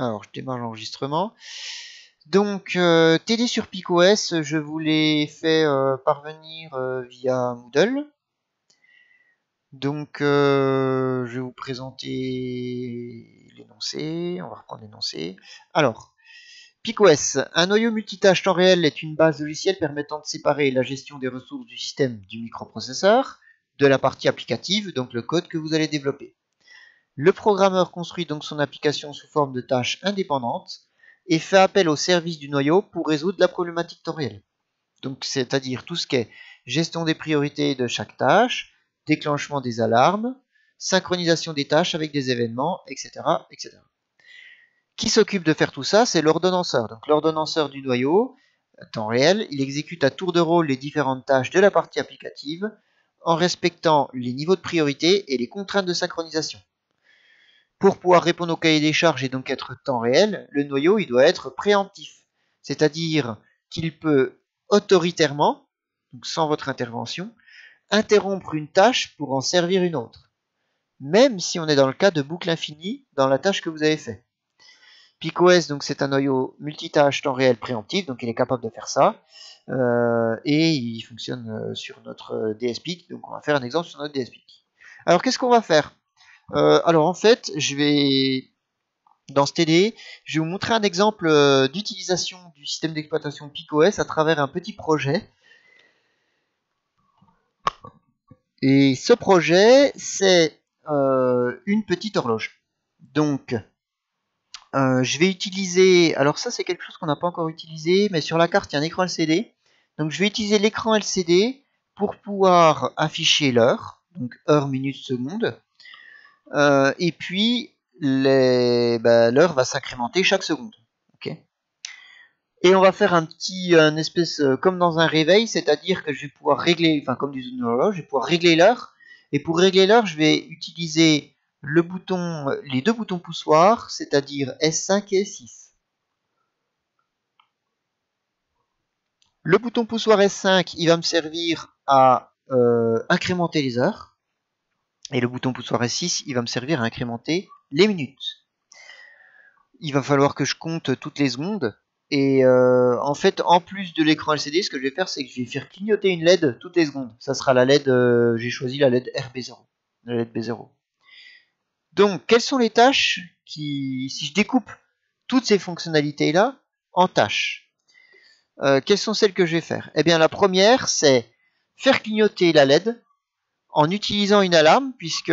Alors, je démarre l'enregistrement. Donc, TD sur PicOS, je vous l'ai fait parvenir via Moodle. Donc, je vais vous présenter l'énoncé. On va reprendre l'énoncé. Alors, PicOS, un noyau multitâche temps réel est une base logicielle permettant de séparer la gestion des ressources du système du microprocesseur de la partie applicative, donc le code que vous allez développer. Le programmeur construit donc son application sous forme de tâches indépendantes et fait appel au service du noyau pour résoudre la problématique temps réel. Donc, c'est-à-dire tout ce qui est gestion des priorités de chaque tâche, déclenchement des alarmes, synchronisation des tâches avec des événements, etc., etc. Qui s'occupe de faire tout ça? C'est l'ordonnanceur. Donc, l'ordonnanceur du noyau, temps réel, il exécute à tour de rôle les différentes tâches de la partie applicative en respectant les niveaux de priorité et les contraintes de synchronisation. Pour pouvoir répondre au cahier des charges et donc être temps réel, le noyau il doit être préemptif. C'est-à-dire qu'il peut autoritairement, donc sans votre intervention, interrompre une tâche pour en servir une autre. Même si on est dans le cas de boucle infinie dans la tâche que vous avez fait. PicOS, donc c'est un noyau multitâche temps réel préemptif, donc il est capable de faire ça. Et il fonctionne sur notre DSPIC, donc on va faire un exemple sur notre DSPIC. Alors qu'est-ce qu'on va faire? Alors en fait, dans ce TD, je vais vous montrer un exemple d'utilisation du système d'exploitation PicOS à travers un petit projet. Et ce projet, c'est une petite horloge. Donc, je vais utiliser... Alors ça, c'est quelque chose qu'on n'a pas encore utilisé, mais sur la carte, il y a un écran LCD. Donc, je vais utiliser l'écran LCD pour pouvoir afficher l'heure, donc heure, minute, seconde. Et puis, l'heure va s'incrémenter chaque seconde. Okay. Et on va faire un espèce comme dans un réveil, c'est-à-dire que je vais pouvoir régler, enfin comme dans une horloge, je vais pouvoir régler l'heure. Et pour régler l'heure, je vais utiliser les deux boutons poussoirs, c'est-à-dire S5 et S6. Le bouton poussoir S5, il va me servir à incrémenter les heures. Et le bouton poussoir S6, il va me servir à incrémenter les minutes. Il va falloir que je compte toutes les secondes. Et en fait, en plus de l'écran LCD, ce que je vais faire, c'est que je vais faire clignoter une LED toutes les secondes. Ça sera la LED, j'ai choisi la LED RB0, la LED B0. Donc, quelles sont les tâches si je découpe toutes ces fonctionnalités-là en tâches, quelles sont celles que je vais faire? Eh bien, la première, c'est faire clignoter la LED en utilisant une alarme, puisque,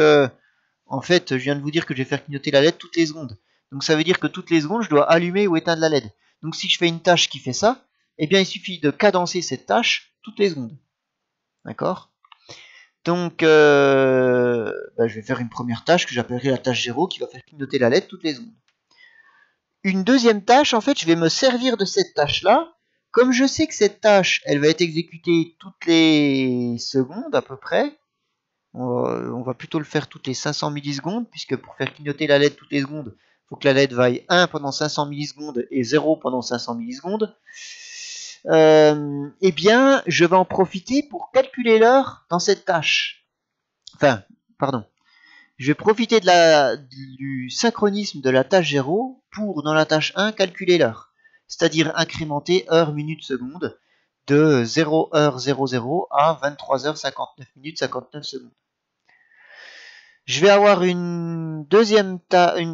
en fait, je viens de vous dire que je vais faire clignoter la LED toutes les secondes. Donc ça veut dire que toutes les secondes, je dois allumer ou éteindre la LED. Donc si je fais une tâche qui fait ça, eh bien il suffit de cadencer cette tâche toutes les secondes. D'accord? Donc je vais faire une première tâche que j'appellerai la tâche 0 qui va faire clignoter la LED toutes les secondes. Une deuxième tâche, en fait, je vais me servir de cette tâche-là. Comme je sais que cette tâche, elle va être exécutée toutes les secondes à peu près, on va plutôt le faire toutes les 500 millisecondes, puisque pour faire clignoter la LED toutes les secondes, il faut que la LED vaille 1 pendant 500 millisecondes et 0 pendant 500 millisecondes. Eh bien, je vais en profiter pour calculer l'heure dans cette tâche. Enfin, pardon. Je vais profiter du synchronisme de la tâche 0 pour, dans la tâche 1, calculer l'heure. C'est-à-dire incrémenter heure, minute, seconde de 0h00 à 23h59 minutes 59 secondes. Je vais avoir une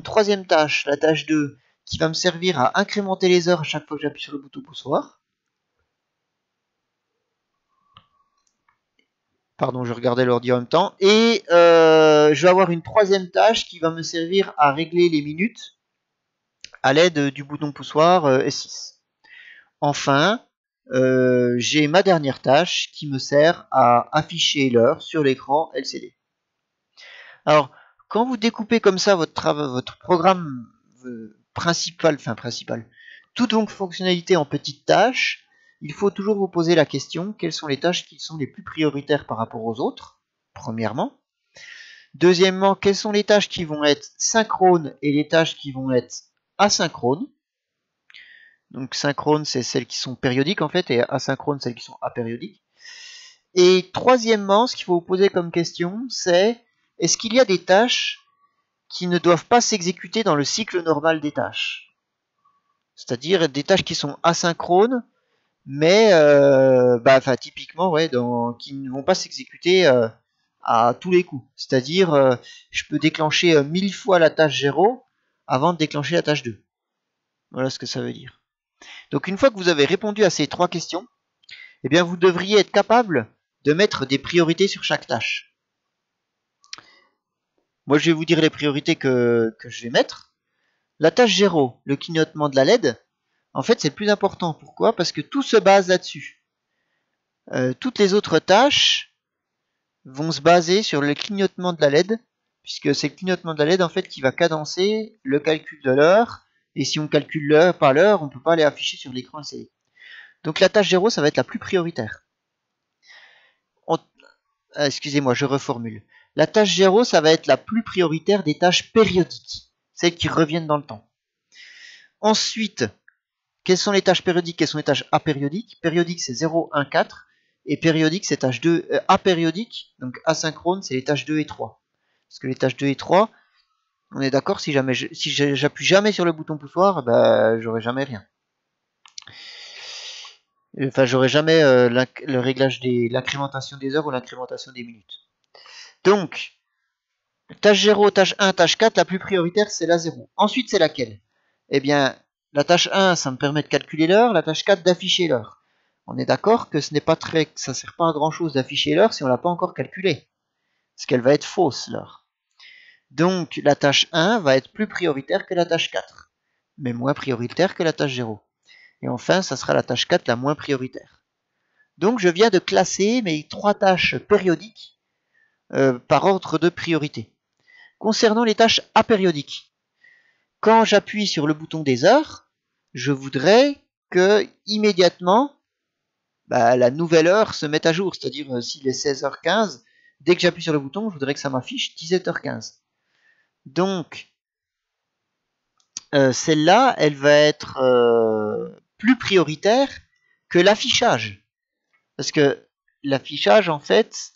troisième tâche, la tâche 2, qui va me servir à incrémenter les heures à chaque fois que j'appuie sur le bouton poussoir. Pardon, je regardais l'ordi en même temps. Et je vais avoir une troisième tâche qui va me servir à régler les minutes à l'aide du bouton poussoir S6. Enfin, j'ai ma dernière tâche qui me sert à afficher l'heure sur l'écran LCD. Alors, quand vous découpez comme ça votre programme principal, toute donc fonctionnalité en petites tâches, il faut toujours vous poser la question, quelles sont les tâches qui sont les plus prioritaires par rapport aux autres, premièrement. Deuxièmement, quelles sont les tâches qui vont être synchrones et les tâches qui vont être asynchrones. Donc synchrone, c'est celles qui sont périodiques en fait, et asynchrone, celles qui sont apériodiques. Et troisièmement, ce qu'il faut vous poser comme question, c'est est-ce qu'il y a des tâches qui ne doivent pas s'exécuter dans le cycle normal des tâches. C'est-à-dire des tâches qui sont asynchrones, mais typiquement qui ne vont pas s'exécuter à tous les coups. C'est-à-dire je peux déclencher 1000 fois la tâche 0 avant de déclencher la tâche 2. Voilà ce que ça veut dire. Donc une fois que vous avez répondu à ces 3 questions, eh bien vous devriez être capable de mettre des priorités sur chaque tâche. Moi je vais vous dire les priorités que je vais mettre. La tâche 0, le clignotement de la LED, en fait c'est le plus important. Pourquoi? Parce que tout se base là-dessus. Toutes les autres tâches vont se baser sur le clignotement de la LED, puisque c'est le clignotement de la LED en fait qui va cadencer le calcul de l'heure, et si on calcule l'heure par l'heure, on ne peut pas les afficher sur l'écran LCD. Donc la tâche 0, ça va être la plus prioritaire. Excusez-moi, je reformule. La tâche 0, ça va être la plus prioritaire des tâches périodiques, celles qui reviennent dans le temps. Ensuite, quelles sont les tâches périodiques? Quelles sont les tâches apériodiques? Périodique, c'est 0, 1, 4. Et périodique, c'est tâche 2. Apériodique, donc asynchrone, c'est les tâches 2 et 3. Parce que les tâches 2 et 3, on est d'accord, si j'appuie jamais sur le bouton poussoir, j'aurai jamais rien. Enfin, j'aurai jamais le réglage l'incrémentation des heures ou l'incrémentation des minutes. Donc, tâche 0, tâche 1, tâche 4, la plus prioritaire, c'est la 0. Ensuite, c'est laquelle? Eh bien, la tâche 1, ça me permet de calculer l'heure, la tâche 4, d'afficher l'heure. On est d'accord que ça ne sert pas à grand chose d'afficher l'heure si on ne l'a pas encore calculée. Parce qu'elle va être fausse, l'heure. Donc, la tâche 1 va être plus prioritaire que la tâche 4, mais moins prioritaire que la tâche 0. Et enfin, ça sera la tâche 4 la moins prioritaire. Donc, je viens de classer mes 3 tâches périodiques par ordre de priorité. Concernant les tâches apériodiques, quand j'appuie sur le bouton des heures, je voudrais que immédiatement la nouvelle heure se mette à jour. C'est-à-dire s'il est 16h15, dès que j'appuie sur le bouton, je voudrais que ça m'affiche 17h15. Donc, celle-là, elle va être plus prioritaire que l'affichage. Parce que l'affichage, en fait,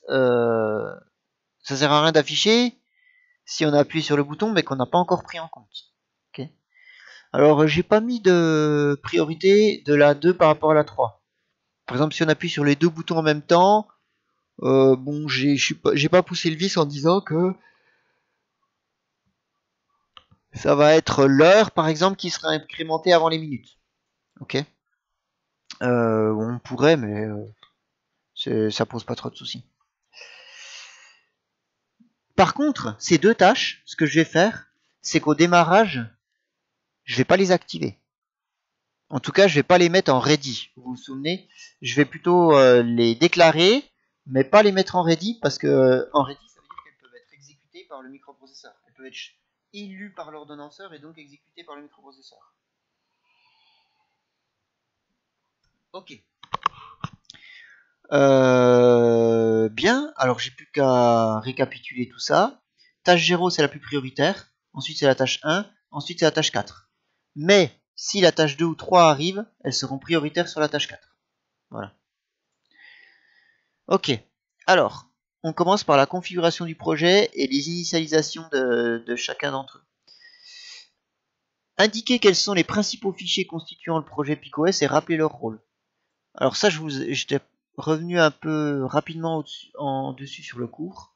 ça sert à rien d'afficher si on appuie sur le bouton mais qu'on n'a pas encore pris en compte. Okay. Alors, j'ai pas mis de priorité de la 2 par rapport à la 3. Par exemple, si on appuie sur les 2 boutons en même temps, j'ai pas poussé le vis en disant que ça va être l'heure, par exemple, qui sera incrémentée avant les minutes. Ok. On pourrait, mais ça pose pas trop de soucis. Par contre, ces 2 tâches, ce que je vais faire, c'est qu'au démarrage, je vais pas les activer. En tout cas, je vais pas les mettre en ready. Vous vous souvenez? Je vais plutôt les déclarer, mais pas les mettre en ready, parce que en ready, ça veut dire qu'elles peuvent être exécutées par le microprocesseur. Elles peuvent être élues par l'ordonnanceur et donc exécutées par le microprocesseur. Ok. Bien, alors j'ai plus qu'à récapituler tout ça. Tâche 0, c'est la plus prioritaire. Ensuite, c'est la tâche 1. Ensuite, c'est la tâche 4. Mais, si la tâche 2 ou 3 arrive, elles seront prioritaires sur la tâche 4. Voilà. Ok. Alors, on commence par la configuration du projet et les initialisations de chacun d'entre eux. Indiquez quels sont les principaux fichiers constituant le projet PicOS et rappelez leur rôle. Alors ça, j'étais revenu un peu rapidement en dessus sur le cours.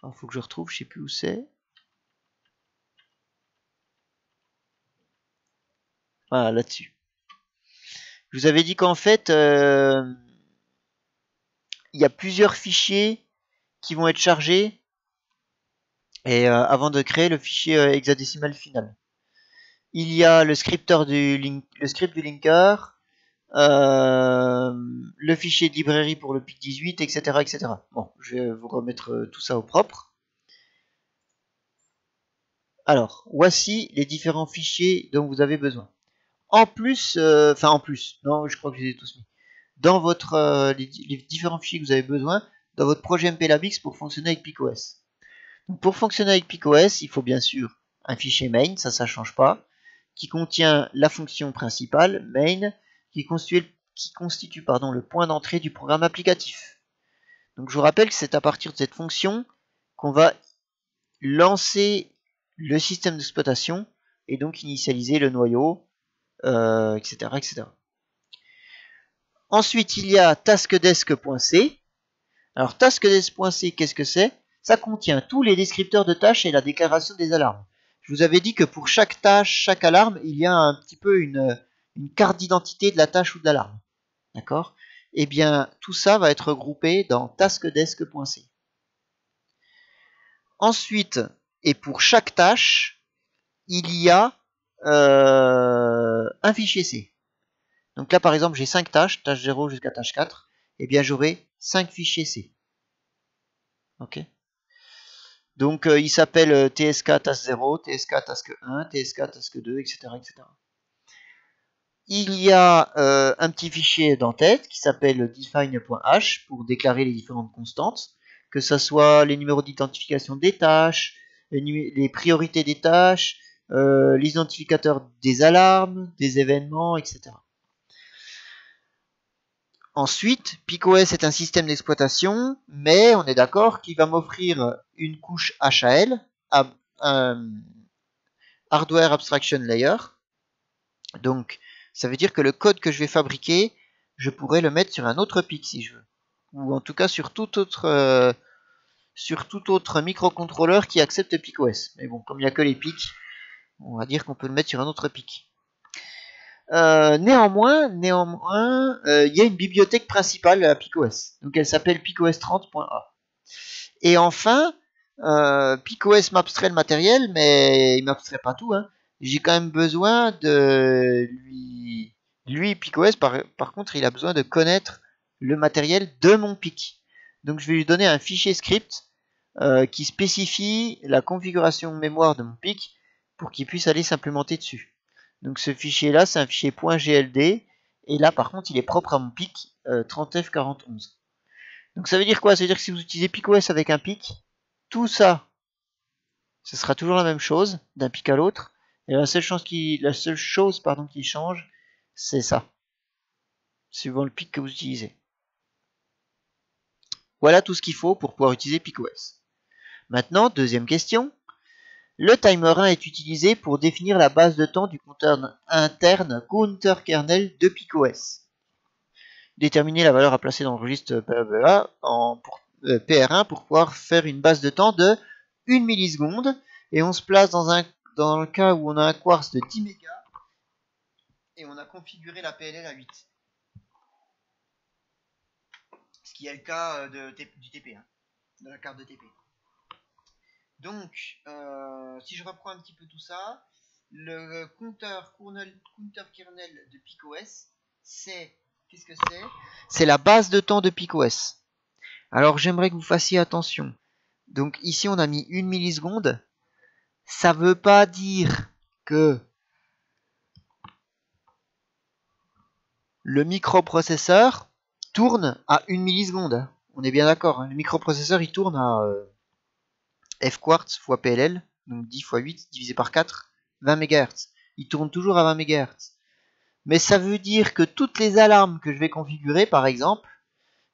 Il faut que je retrouve, je sais plus où c'est. Voilà, là-dessus. Je vous avais dit qu'en fait, il y a plusieurs fichiers qui vont être chargés et avant de créer le fichier hexadécimal final. Il y a le script du linker, le fichier de librairie pour le PIC18, etc., etc. Bon, je vais vous remettre tout ça au propre. Alors, voici les différents fichiers dont vous avez besoin. En plus, non, je crois que je les ai tous mis. Dans votre, les différents fichiers que vous avez besoin, dans votre projet MPLABX pour fonctionner avec PicOS. Donc, pour fonctionner avec PicOS, il faut bien sûr un fichier main, ça ne change pas, qui contient la fonction principale, main, qui constitue le point d'entrée du programme applicatif. Donc je vous rappelle que c'est à partir de cette fonction qu'on va lancer le système d'exploitation et donc initialiser le noyau, etc., etc. Ensuite, il y a taskdesk.c. Alors, taskdesk.c, qu'est-ce que c'est? Ça contient tous les descripteurs de tâches et la déclaration des alarmes. Je vous avais dit que pour chaque tâche, chaque alarme, il y a un petit peu une carte d'identité de la tâche ou de l'alarme. D'accord? Eh bien, tout ça va être regroupé dans taskdesk.c. Ensuite, et pour chaque tâche, il y a un fichier C. Donc là, par exemple, j'ai 5 tâches, tâche 0 jusqu'à tâche 4. Eh bien, j'aurai 5 fichiers C. Ok. Donc, il s'appelle TSK task 0, TSK task 1, TSK task 2, etc. etc. Il y a un petit fichier d'entête qui s'appelle define.h pour déclarer les différentes constantes, que ce soit les numéros d'identification des tâches, les priorités des tâches, les identificateurs des alarmes, des événements, etc. Ensuite, PicOS est un système d'exploitation, mais on est d'accord qu'il va m'offrir une couche HAL, Hardware Abstraction Layer. Donc, ça veut dire que le code que je vais fabriquer, je pourrais le mettre sur un autre PIC si je veux. Ou en tout cas sur tout autre microcontrôleur qui accepte PicOS. Mais bon, comme il n'y a que les PIC, on va dire qu'on peut le mettre sur un autre PIC. Néanmoins, il y a une bibliothèque principale à PicOS. Donc elle s'appelle picos30.a. Et enfin, PicOS m'abstrait le matériel, mais il m'abstrait pas tout. Hein. J'ai quand même besoin de lui PicOS, par contre, il a besoin de connaître le matériel de mon PIC. Donc je vais lui donner un fichier script qui spécifie la configuration mémoire de mon PIC pour qu'il puisse aller s'implémenter dessus. Donc ce fichier-là, c'est un fichier .gld, et là par contre, il est propre à mon PIC 30F4011. Donc ça veut dire quoi? Ça veut dire que si vous utilisez PicOS avec un PIC, tout ça, ce sera toujours la même chose, d'un PIC à l'autre, et la seule chose qui change, c'est ça, suivant le PIC que vous utilisez. Voilà tout ce qu'il faut pour pouvoir utiliser PicOS. Maintenant, deuxième question. Le timer 1 est utilisé pour définir la base de temps du compteur interne counter kernel de PicOS. Déterminer la valeur à placer dans le registre PR1 pour pouvoir faire une base de temps de 1 milliseconde. Et on se place dans le cas où on a un quartz de 10 mégas et on a configuré la PLL à 8. Ce qui est le cas du TP, hein, de la carte de TP. Donc, si je reprends un petit peu tout ça, le compteur kernel de PicOS, qu'est-ce que c'est? C'est la base de temps de PicOS. Alors, j'aimerais que vous fassiez attention. Donc, ici, on a mis 1 milliseconde. Ça ne veut pas dire que le microprocesseur tourne à 1 milliseconde. On est bien d'accord. Hein. Le microprocesseur, il tourne à F-quartz fois PLL, donc 10 fois 8 divisé par 4, 20 MHz. Il tourne toujours à 20 MHz. Mais ça veut dire que toutes les alarmes que je vais configurer, par exemple,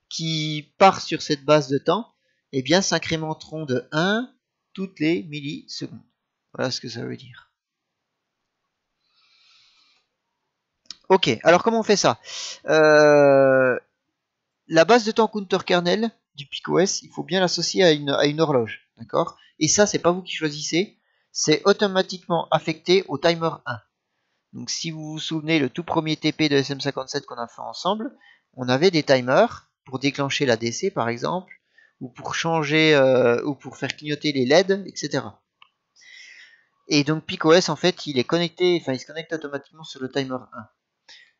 qui partent sur cette base de temps, eh bien, s'incrémenteront de 1 toutes les millisecondes. Voilà ce que ça veut dire. Ok, alors comment on fait ça? La base de temps counter kernel du PicOS, il faut bien l'associer à une horloge, d'accord? Et ça, c'est pas vous qui choisissez, c'est automatiquement affecté au timer 1. Donc si vous vous souvenez, le tout premier TP de SM57 qu'on a fait ensemble, on avait des timers pour déclencher la DC par exemple, ou pour changer, ou pour faire clignoter les LED, etc. Et donc PicOS en fait, il se connecte automatiquement sur le timer 1.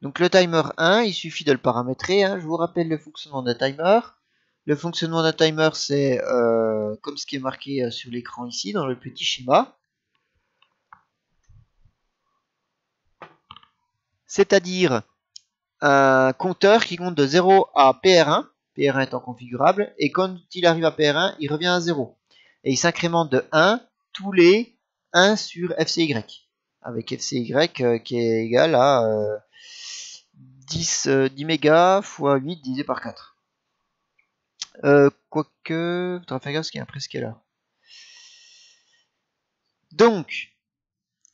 Donc le timer 1, il suffit de le paramétrer. Hein. Je vous rappelle le fonctionnement d'un timer. Le fonctionnement d'un timer, c'est comme ce qui est marqué sur l'écran ici, dans le petit schéma. C'est-à-dire un compteur qui compte de 0 à PR1, PR1 étant configurable, et quand il arrive à PR1, il revient à 0. Et il s'incrémente de 1 tous les 1 sur FCY, avec FCY qui est égal à 10 mégas fois 8 divisé par 4. Quoique, faudra faire gaffe parce qu'il y a un prescaler. Donc,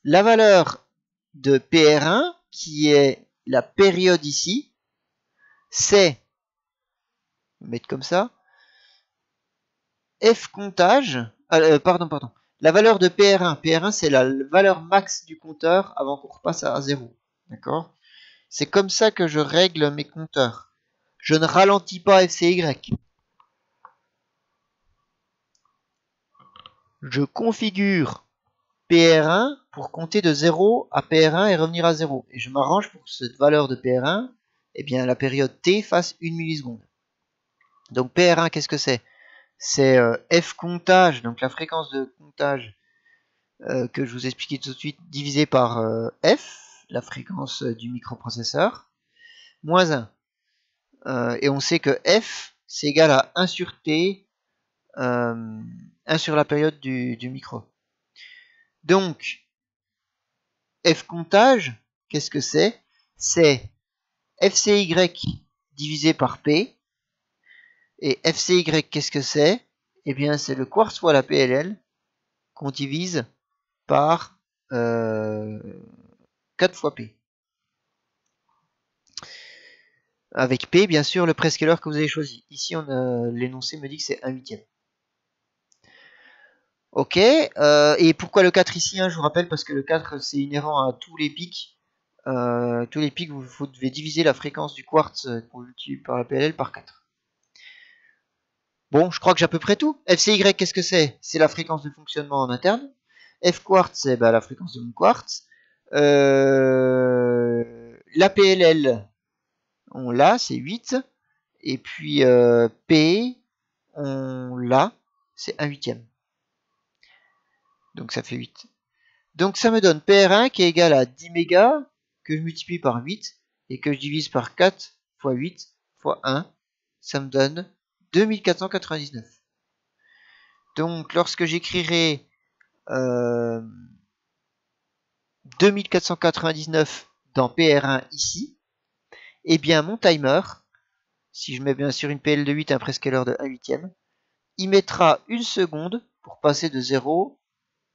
la valeur de PR1, qui est la période ici, c'est, je vais mettre comme ça, F comptage, pardon, la valeur de PR1, PR1 c'est la valeur max du compteur avant qu'on repasse à 0, d'accord? C'est comme ça que je règle mes compteurs. Je ne ralentis pas FCY. Je configure PR1 pour compter de 0 à PR1 et revenir à 0. Et je m'arrange pour que cette valeur de PR1, eh bien, la période T fasse 1 milliseconde. Donc PR1, qu'est-ce que c'est? C'est F comptage, donc la fréquence de comptage que je vous expliquais tout de suite, divisé par F, la fréquence du microprocesseur, moins 1. Et on sait que F, c'est égal à 1 sur T, 1 sur la période du micro. Donc, F comptage, qu'est-ce que c'est? C'est FCY divisé par P. Et FCY, qu'est-ce que c'est? Eh bien, c'est le quartz fois la PLL qu'on divise par 4 fois P. Avec P, bien sûr, le prescaler que vous avez choisi. Ici, l'énoncé me dit que c'est 1/8. Ok, et pourquoi le 4 ici, hein, je vous rappelle, parce que le 4, c'est inhérent à tous les pics. Vous devez diviser la fréquence du quartz multiplié par la PLL par 4. Bon, je crois que j'ai à peu près tout. FCY, qu'est-ce que c'est? C'est la fréquence de fonctionnement en interne. F quartz, c'est la fréquence de mon quartz. La PLL, on l'a, c'est 8. Et puis P, on l'a, c'est 1/8. Donc ça fait 8. Donc ça me donne PR1 qui est égal à 10 mégas, que je multiplie par 8, et que je divise par 4 fois 8 fois 1. Ça me donne 2499. Donc lorsque j'écrirai 2499 dans PR1 ici, eh bien mon timer, si je mets bien sûr une PL de 8 et un prescaler de 1/8, il mettra une seconde pour passer de 0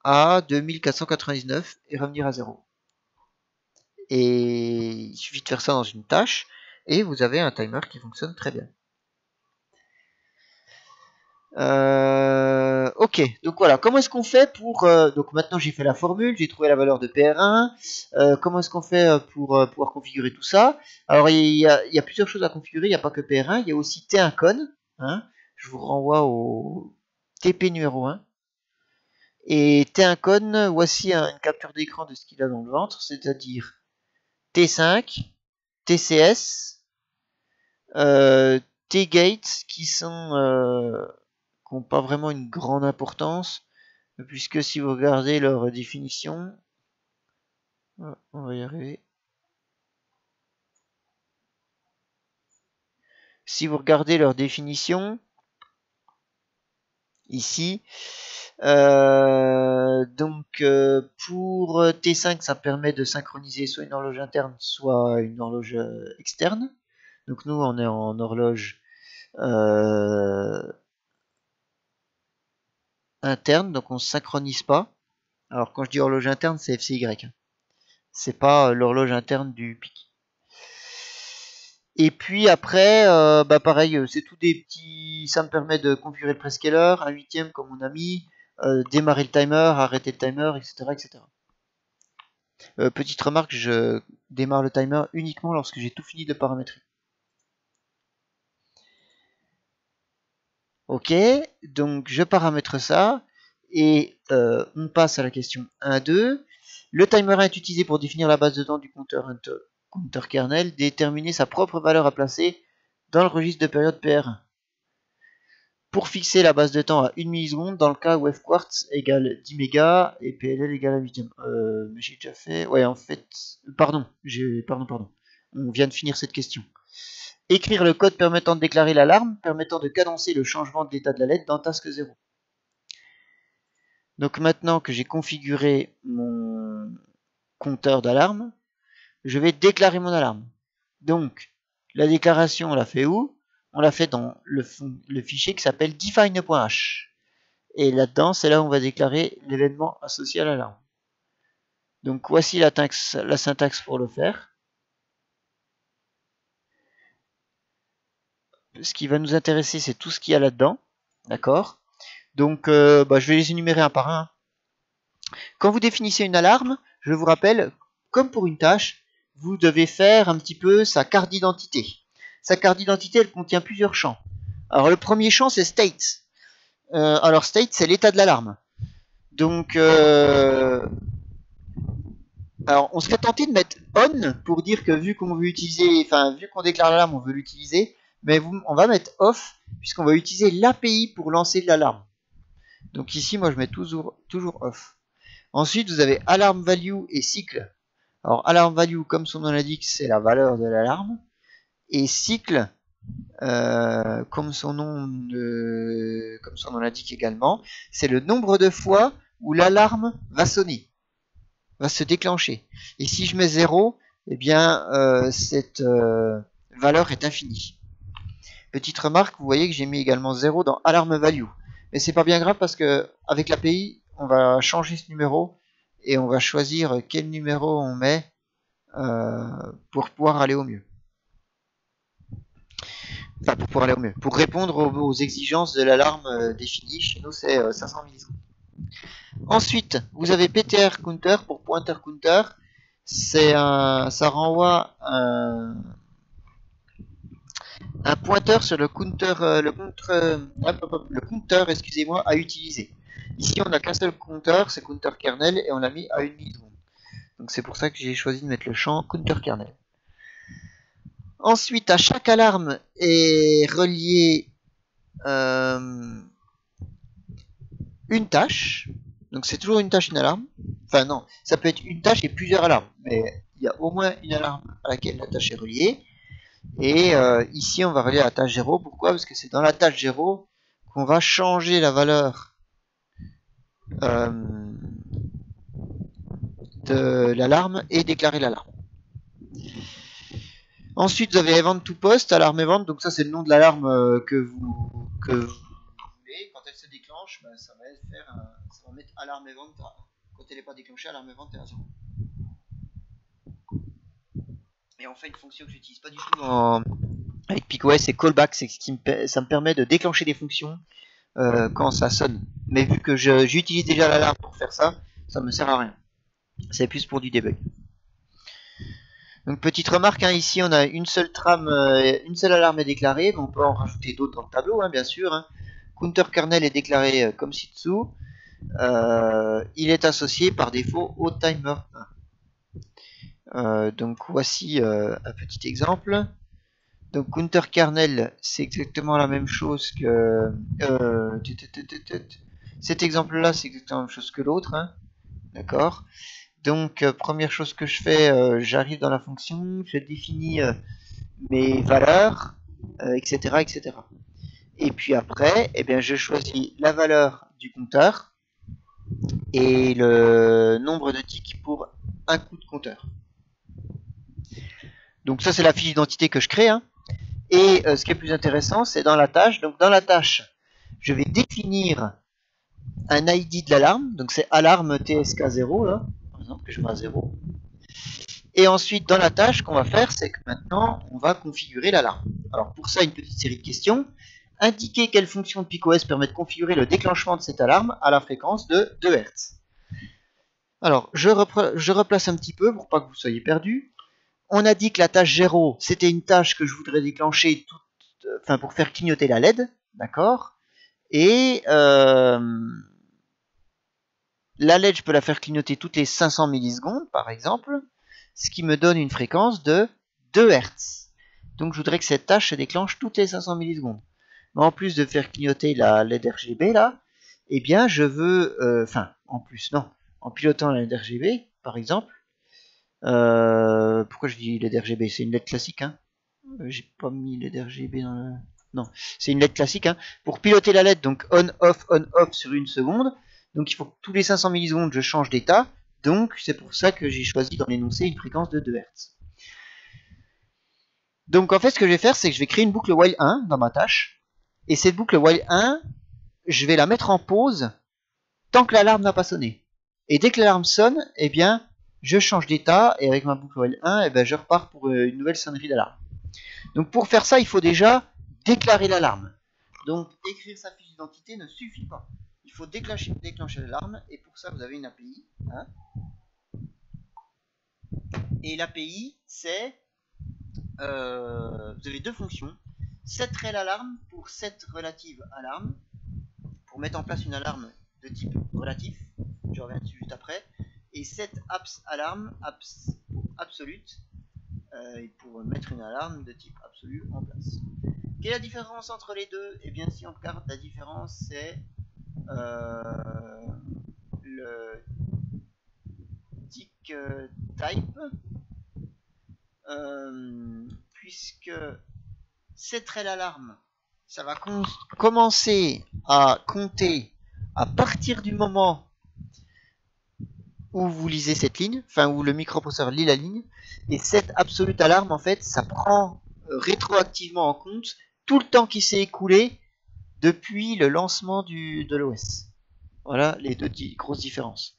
à 2499 et revenir à 0. Et il suffit de faire ça dans une tâche et vous avez un timer qui fonctionne très bien. Ok, donc voilà, comment est-ce qu'on fait pour... donc maintenant j'ai fait la formule, j'ai trouvé la valeur de PR1, comment est-ce qu'on fait pour pouvoir configurer tout ça? Alors il y a plusieurs choses à configurer, il n'y a pas que PR1, il y a aussi T1con, hein, je vous renvoie au TP numéro 1. Et T1con, voici une capture d'écran de ce qu'il a dans le ventre, c'est-à-dire T5, TCS, T-gate qui n'ont pas vraiment une grande importance, puisque si vous regardez leur définition, on va y arriver. Si vous regardez leur définition, ici, pour T5, ça permet de synchroniser soit une horloge interne, soit une horloge externe. Donc nous, on est en horloge interne, donc on ne synchronise pas. Alors quand je dis horloge interne, c'est FCY. C'est pas l'horloge interne du pic. Et puis après, pareil, c'est tout des petits... Ça me permet de configurer le prescaler, 1/8 comme on a mis, démarrer le timer, arrêter le timer, etc. etc. Petite remarque, je démarre le timer uniquement lorsque j'ai tout fini de paramétrer. Ok, donc je paramètre ça, et on passe à la question 1.2. Le timer 1 est utilisé pour définir la base de temps du compteur kernel, déterminer sa propre valeur à placer dans le registre de période PR1. Pour fixer la base de temps à 1 milliseconde, dans le cas où F quartz égale 10 mégas et PLL égale 1/8. Mais j'ai déjà fait... Ouais, en fait... Pardon. On vient de finir cette question. Écrire le code permettant de déclarer l'alarme, permettant de cadencer le changement de l'état de la LED dans task 0. Donc maintenant que j'ai configuré mon compteur d'alarme, je vais déclarer mon alarme. Donc, la déclaration, on l'a fait où? On l'a fait dans le fichier qui s'appelle define.h. Et là-dedans, c'est là où on va déclarer l'événement associé à l'alarme. Donc voici la syntaxe pour le faire. Ce qui va nous intéresser, c'est tout ce qu'il y a là-dedans. D'accord? Donc, je vais les énumérer un par un. Quand vous définissez une alarme, je vous rappelle, comme pour une tâche, vous devez faire un petit peu sa carte d'identité. Sa carte d'identité, elle contient plusieurs champs. Alors, le premier champ, c'est state. Alors, state, c'est l'état de l'alarme. Donc, alors, on serait tenté de mettre on pour dire que vu qu'on veut utiliser, enfin, vu qu'on déclare l'alarme, on veut l'utiliser, mais on va mettre off puisqu'on va utiliser l'API pour lancer l'alarme. Donc ici, moi, je mets toujours off. Ensuite, vous avez alarm value et cycle. Alors, alarm value, comme son nom l'indique, c'est la valeur de l'alarme. Et cycle, comme son nom l'indique également, c'est le nombre de fois où l'alarme va sonner, va se déclencher. Et si je mets 0, eh bien, cette valeur est infinie. Petite remarque, vous voyez que j'ai mis également 0 dans alarm value. Mais c'est pas bien grave parce que avec l'API, on va changer ce numéro et on va choisir quel numéro on met pour pouvoir aller au mieux. Enfin, pour pouvoir aller au mieux. Pour répondre aux exigences de l'alarme définie, chez nous c'est 500 millisecondes. Ensuite, vous avez PTR counter pour pointer counter. Ça renvoie un pointeur sur le counter, le counter, excusez-moi, à utiliser. Ici, on n'a qu'un seul counter, c'est counter kernel, et on l'a mis à 1 milliseconde. Donc c'est pour ça que j'ai choisi de mettre le champ counter kernel. Ensuite, à chaque alarme est reliée une tâche. Donc c'est toujours une tâche, une alarme. Enfin non, ça peut être une tâche et plusieurs alarmes. Mais il y a au moins une alarme à laquelle la tâche est reliée. Et ici, on va relier à la tâche 0. Pourquoi? Parce que c'est dans la tâche 0 qu'on va changer la valeur de l'alarme et déclarer l'alarme. Ensuite, vous avez event to post, alarme event. Donc ça, c'est le nom de l'alarme que vous voulez. Quand elle se déclenche, ça va mettre alarme event à 1. Quand elle n'est pas déclenchée, alarme event est à 0. Et enfin, une fonction que j'utilise pas du tout avec PicOS, c'est callback. Ça me permet de déclencher des fonctions quand ça sonne. Mais vu que j'utilise déjà l'alarme pour faire ça, ça me sert à rien. C'est plus pour du debug. Donc petite remarque, ici on a une seule alarme est déclarée, mais on peut en rajouter d'autres dans le tableau, bien sûr. Counter kernel est déclaré comme ci-dessous. Il est associé par défaut au timer 1. Donc voici un petit exemple. Donc counter kernel, c'est exactement la même chose que cet exemple-là, c'est exactement la même chose que l'autre. D'accord. Donc première chose que je fais, j'arrive dans la fonction, je définis mes valeurs, etc., etc. Et puis après, je choisis la valeur du compteur et le nombre de ticks pour un coup de compteur. Donc ça, c'est la fiche d'identité que je crée. Et ce qui est plus intéressant, c'est dans la tâche. Donc dans la tâche, je vais définir un ID de l'alarme. Donc c'est alarme TSK0, là, par exemple, que je mets à 0. Et ensuite, dans la tâche, qu'on va faire, c'est que maintenant, on va configurer l'alarme. Alors pour ça, une petite série de questions. Indiquer quelle fonction de PicOS permet de configurer le déclenchement de cette alarme à la fréquence de 2 Hz. Alors, je replace un petit peu pour pas que vous soyez perdus. On a dit que la tâche 0, c'était une tâche que je voudrais déclencher pour faire clignoter la LED. D'accord. Et la LED, je peux la faire clignoter toutes les 500 millisecondes, par exemple, ce qui me donne une fréquence de 2 Hz. Donc je voudrais que cette tâche se déclenche toutes les 500 millisecondes. Mais en plus de faire clignoter la LED RGB là, eh bien je veux, en pilotant la LED RGB, par exemple, pourquoi je dis LED RGB? C'est une LED classique, j'ai pas mis LED RGB dans le... Non, c'est une LED classique, pour piloter la LED, donc on-off sur 1 seconde. Donc il faut que tous les 500 millisecondes je change d'état. Donc c'est pour ça que j'ai choisi dans l'énoncé une fréquence de 2 Hz. Donc en fait ce que je vais faire, c'est que je vais créer une boucle while 1 dans ma tâche. Et cette boucle while 1, je vais la mettre en pause tant que l'alarme n'a pas sonné. Et dès que l'alarme sonne, eh bien, je change d'état et avec ma boucle while 1, eh ben, je repars pour une nouvelle sonnerie d'alarme. Donc pour faire ça, il faut déjà déclarer l'alarme. Donc écrire sa fiche d'identité ne suffit pas. Il faut déclencher l'alarme et pour ça vous avez une API. Hein. Et l'API, c'est vous avez deux fonctions. Set_rel alarme pour set relative alarme, pour mettre en place une alarme de type relatif, je reviens dessus juste après, et set apps alarme, apps pour absolute, pour mettre une alarme de type absolu en place. Quelle est la différence entre les deux? Eh bien, si on regarde, la différence, c'est le tick type, puisque set_rel alarme, ça va commencer à compter à partir du moment où vous lisez cette ligne, enfin où le microprocesseur lit la ligne, et set absolute alarme, en fait, ça prend rétroactivement en compte tout le temps qui s'est écoulé depuis le lancement de l'OS. Voilà les deux grosses différences.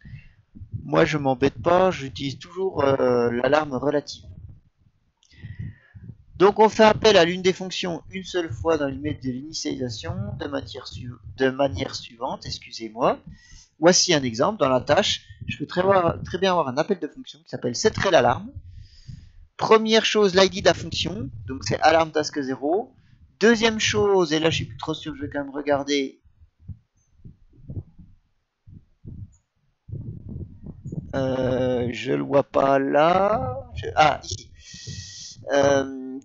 Moi, je m'embête pas, j'utilise toujours l'alarme relative. Donc, on fait appel à l'une des fonctions une seule fois dans le limite de l'initialisation de manière suivante. Excusez-moi. Voici un exemple. Dans la tâche, je peux très bien avoir un appel de fonction qui s'appelle set_rel alarme. Première chose, l'ID de la fonction, donc c'est alarme task 0. Deuxième chose, et là je suis plus trop sûr, je vais quand même regarder. Je le vois pas là. Ah, ici.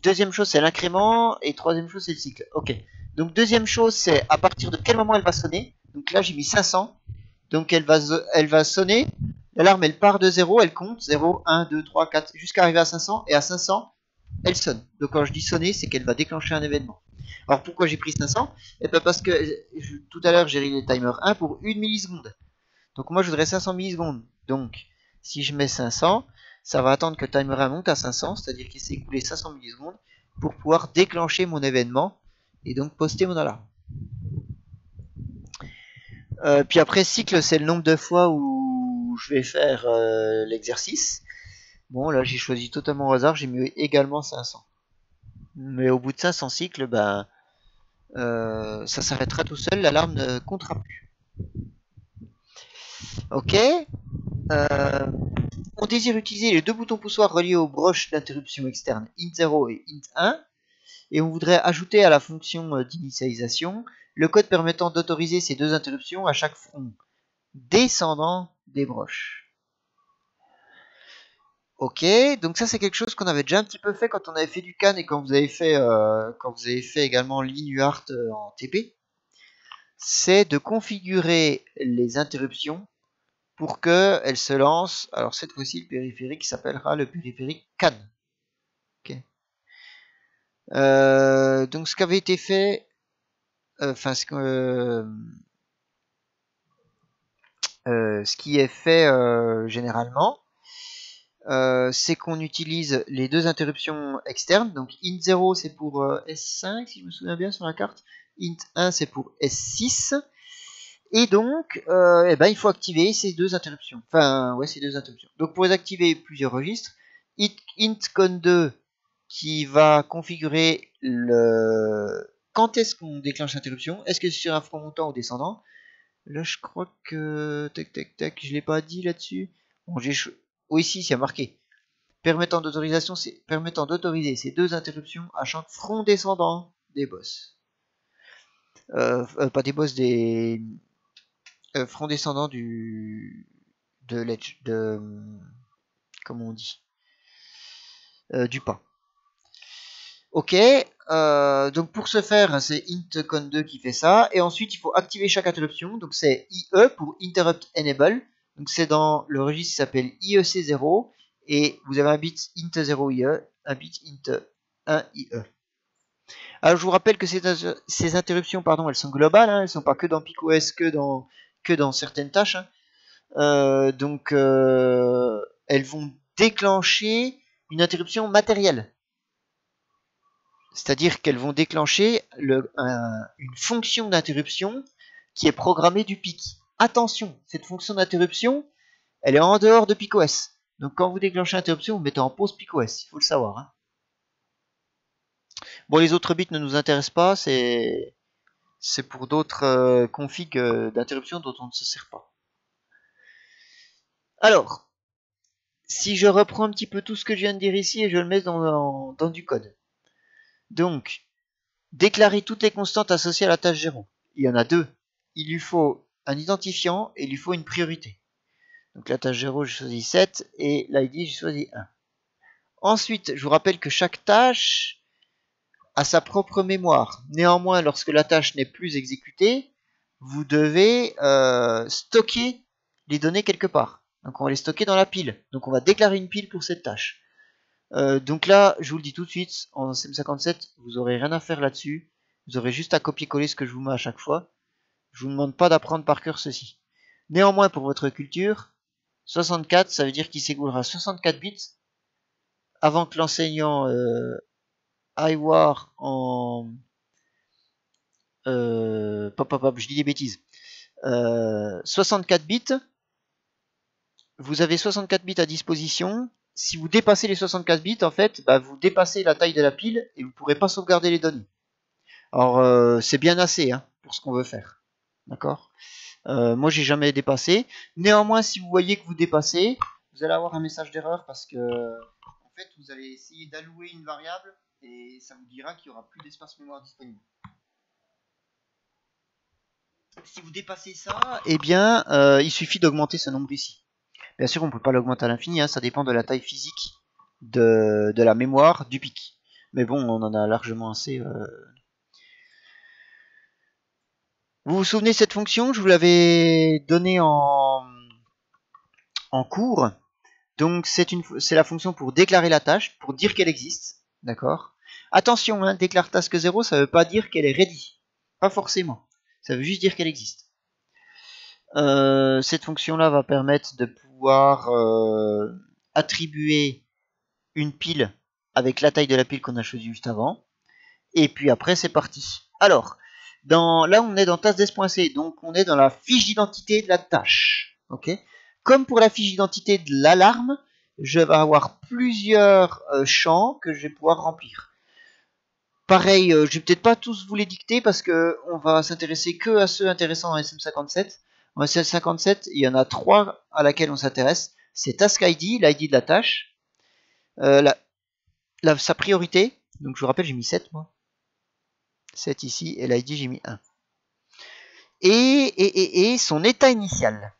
Deuxième chose, c'est l'incrément. Et troisième chose, c'est le cycle. Ok. Donc deuxième chose, c'est à partir de quel moment elle va sonner. Donc là, j'ai mis 500. Donc elle va sonner. L'alarme, elle part de 0, elle compte. 0, 1, 2, 3, 4, jusqu'à arriver à 500. Et à 500, elle sonne. Donc quand je dis sonner, c'est qu'elle va déclencher un événement. Alors pourquoi j'ai pris 500? Et bien parce que tout à l'heure, j'ai réglé le timer 1 pour 1 milliseconde. Donc moi, je voudrais 500 millisecondes. Donc, si je mets 500, ça va attendre que le timer 1 monte à 500, c'est-à-dire qu'il s'est écoulé 500 millisecondes pour pouvoir déclencher mon événement et donc poster mon alarme. Puis après, cycle, c'est le nombre de fois où je vais faire l'exercice. Bon, là, j'ai choisi totalement au hasard, j'ai mis également 500. Mais au bout de 500 cycles, ben, ça s'arrêtera tout seul, l'alarme ne comptera plus. Ok. On désire utiliser les deux boutons poussoirs reliés aux broches d'interruption externe int0 et int1, et on voudrait ajouter à la fonction d'initialisation le code permettant d'autoriser ces deux interruptions à chaque front descendant des broches. Ok, donc ça c'est quelque chose qu'on avait déjà un petit peu fait quand on avait fait du CAN et quand vous avez fait également l'INUART en TP. C'est de configurer les interruptions pour qu'elles se lancent. Alors cette fois-ci, le périphérique s'appellera le périphérique CAN. Okay. Donc ce qui avait été fait, ce qui est fait généralement, c'est qu'on utilise les deux interruptions externes. Donc int0 c'est pour S5 si je me souviens bien sur la carte, int1 c'est pour S6. Et donc, il faut activer ces deux interruptions. Ces deux interruptions. Donc pour les activer, plusieurs registres. Intcon2 qui va configurer quand est-ce qu'on déclenche l'interruption. Est-ce que c'est sur un front montant ou descendant? Là, je crois que je l'ai pas dit là-dessus. Bon, oui, si, c'est marqué. Permettant d'autoriser ces deux interruptions à chaque front descendant des boss. Pas des boss, des front descendant comment on dit, du pas. Ok, donc pour ce faire, c'est intcon2 qui fait ça, et ensuite il faut activer chaque interruption, donc c'est IE pour interrupt enable, donc c'est dans le registre qui s'appelle IEC0, et vous avez un bit int0 IE, un bit int1 IE. Alors je vous rappelle que ces interruptions, elles sont globales, hein, elles ne sont pas que dans PicOS, que dans certaines tâches, hein. Elles vont déclencher une interruption matérielle. C'est-à-dire qu'elles vont déclencher une fonction d'interruption qui est programmée du PIC. Attention, cette fonction d'interruption, elle est en dehors de PicOS. Donc quand vous déclenchez l'interruption, vous mettez en pause PicOS, il faut le savoir. Hein. Bon, les autres bits ne nous intéressent pas, c'est pour d'autres configs d'interruption dont on ne se sert pas. Alors, si je reprends un petit peu tout ce que je viens de dire ici et je le mets dans du code. Donc, déclarer toutes les constantes associées à la tâche 0. Il y en a deux. Il lui faut un identifiant et il lui faut une priorité. Donc la tâche 0, je choisis 7 et l'ID, je choisis 1. Ensuite, je vous rappelle que chaque tâche a sa propre mémoire. Néanmoins, lorsque la tâche n'est plus exécutée, vous devez stocker les données quelque part. Donc on va les stocker dans la pile. Donc on va déclarer une pile pour cette tâche. Donc là, je vous le dis tout de suite, en SM57, vous n'aurez rien à faire là-dessus. Vous aurez juste à copier-coller ce que je vous mets à chaque fois. Je vous demande pas d'apprendre par cœur ceci. Néanmoins, pour votre culture, 64, ça veut dire qu'il s'écoulera 64 bits avant que l'enseignant aille voir en... je dis des bêtises. 64 bits, vous avez 64 bits à disposition. Si vous dépassez les 64 bits, en fait, bah, vous dépassez la taille de la pile et vous ne pourrez pas sauvegarder les données. Alors, c'est bien assez hein, pour ce qu'on veut faire. D'accord ? Moi, j'ai jamais dépassé. Néanmoins, si vous voyez que vous dépassez, vous allez avoir un message d'erreur parce que, en fait, vous allez essayer d'allouer une variable et ça vous dira qu'il n'y aura plus d'espace mémoire disponible. Si vous dépassez ça, eh bien, il suffit d'augmenter ce nombre ici. Bien sûr, on ne peut pas l'augmenter à l'infini, hein, ça dépend de la taille physique de la mémoire du PIC. Mais bon, on en a largement assez. Vous vous souvenez de cette fonction? Je vous l'avais donnée en cours. Donc, c'est la fonction pour déclarer la tâche, pour dire qu'elle existe. D'accord? Attention, hein, déclare task 0, ça ne veut pas dire qu'elle est ready. Pas forcément. Ça veut juste dire qu'elle existe. Cette fonction-là va permettre de pouvoir attribuer une pile avec la taille de la pile qu'on a choisie juste avant. Et puis après, c'est parti. Alors, là, on est dans task.c, donc on est dans la fiche d'identité de la tâche. Ok. Comme pour la fiche d'identité de l'alarme, je vais avoir plusieurs champs que je vais pouvoir remplir. Pareil, je vais peut-être pas tous vous les dicter parce que on va s'intéresser que à ceux intéressants en SM57. En SM57, il y en a 3 à laquelle on s'intéresse. C'est Task ID, l'ID de la tâche, sa priorité. Donc je vous rappelle, j'ai mis 7 moi. 7 ici et l'ID j'ai mis 1. Et son état initial.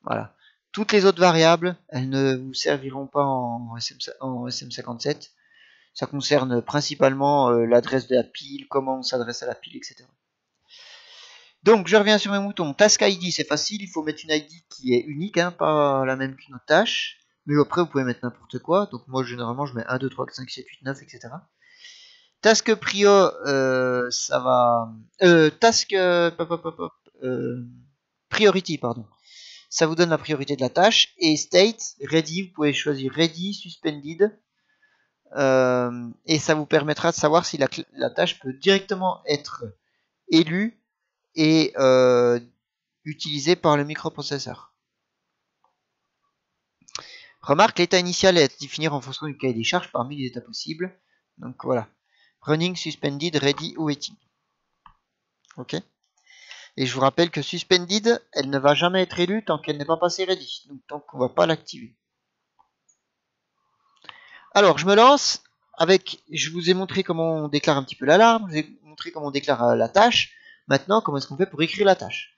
Voilà. Toutes les autres variables, elles ne vous serviront pas en SM57. Ça concerne principalement l'adresse de la pile, comment on s'adresse à la pile, etc. Donc, je reviens sur mes moutons. Task ID, c'est facile. Il faut mettre une ID qui est unique, hein, pas la même qu'une autre tâche. Mais après, vous pouvez mettre n'importe quoi. Donc, moi, généralement, je mets 1, 2, 3, 4, 5, 6, 7, 8, 9, etc. Task prio, ça va... task... priority, pardon. Ça vous donne la priorité de la tâche. Et state, ready, vous pouvez choisir ready, suspended. Et ça vous permettra de savoir si la tâche peut directement être élue et utilisée par le microprocesseur. Remarque, l'état initial est à définir en fonction du cahier des charges parmi les états possibles. Donc voilà. Running, suspended, ready ou waiting. Ok. Et je vous rappelle que suspended, elle ne va jamais être élue tant qu'elle n'est pas passée ready. Donc tant qu'on ne va pas l'activer. Alors, je me lance avec... Je vous ai montré comment on déclare un petit peu l'alarme. Je vous ai montré comment on déclare la tâche. Maintenant, comment est-ce qu'on fait pour écrire la tâche?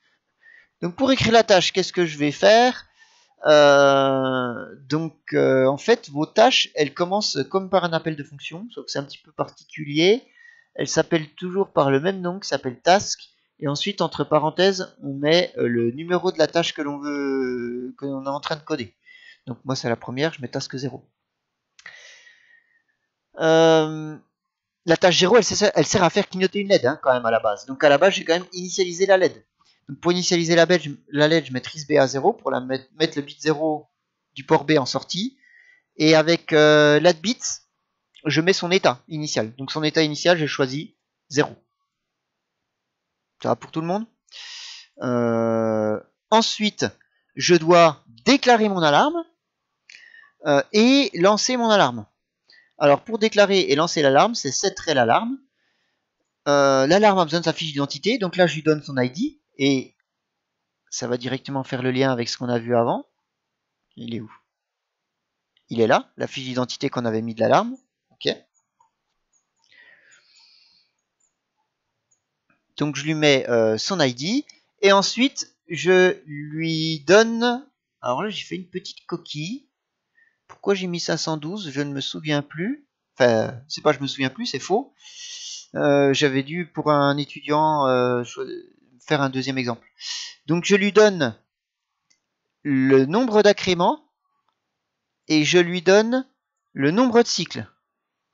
Donc, pour écrire la tâche, qu'est-ce que je vais faire? En fait, vos tâches, elles commencent comme par un appel de fonction, sauf que c'est un petit peu particulier. Elles s'appellent toujours par le même nom, qui s'appelle task. Et ensuite, entre parenthèses, on met le numéro de la tâche que l'on est en train de coder. Donc, moi, c'est la première, je mets task 0. La tâche 0, elle sert à faire clignoter une LED, hein, quand même, à la base. Donc, à la base, j'ai quand même initialisé la LED. Donc, pour initialiser la LED, je mets TRISB à 0 pour mettre le bit 0 du port B en sortie. Et avec l'ADBIT, je mets son état initial. Donc, son état initial, j'ai choisi 0. Ça va pour tout le monde? Ensuite, je dois déclarer mon alarme et lancer mon alarme. Alors, pour déclarer et lancer l'alarme, c'est settrait l'alarme. L'alarme a besoin de sa fiche d'identité, donc là, je lui donne son ID et ça va directement faire le lien avec ce qu'on a vu avant. Il est où? Il est là, la fiche d'identité qu'on avait mis de l'alarme. Ok. Donc je lui mets son ID et ensuite je lui donne. Alors là j'ai fait une petite coquille. Pourquoi j'ai mis 512? Je ne me souviens plus. Enfin, c'est pas je me souviens plus, c'est faux. J'avais dû pour un étudiant faire un deuxième exemple. Donc je lui donne le nombre d'accréments et je lui donne le nombre de cycles.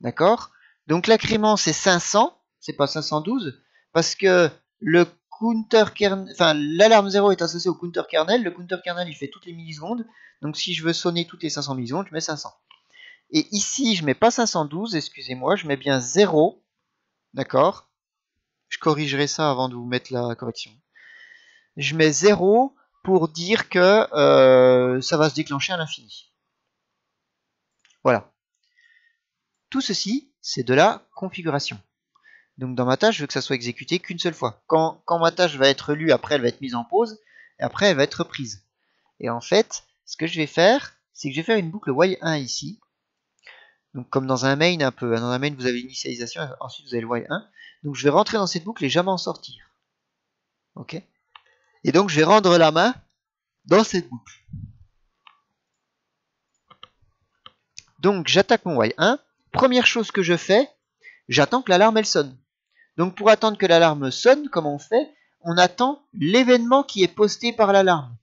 D'accord? Donc l'accrément c'est 500, c'est pas 512, parce que le counter kernel, enfin l'alarme 0 est associée au counter kernel, le counter kernel il fait toutes les millisecondes, donc si je veux sonner toutes les 500 millisecondes, je mets 500. Et ici je mets pas 512, excusez-moi, je mets bien 0, d'accord? Je corrigerai ça avant de vous mettre la correction. Je mets 0 pour dire que ça va se déclencher à l'infini. Voilà. Tout ceci, c'est de la configuration. Donc dans ma tâche, je veux que ça soit exécuté qu'une seule fois. Quand ma tâche va être lue, après elle va être mise en pause, et après elle va être reprise. Et en fait, ce que je vais faire, c'est que je vais faire une boucle while 1 ici. Donc comme dans un main un peu. Dans un main, vous avez l'initialisation, ensuite vous avez le while 1. Donc je vais rentrer dans cette boucle et jamais en sortir. Ok? Et donc je vais rendre la main dans cette boucle. Donc j'attaque mon while 1. Première chose que je fais, j'attends que l'alarme elle sonne. Donc pour attendre que l'alarme sonne, comment on fait? On attend l'événement qui est posté par l'alarme.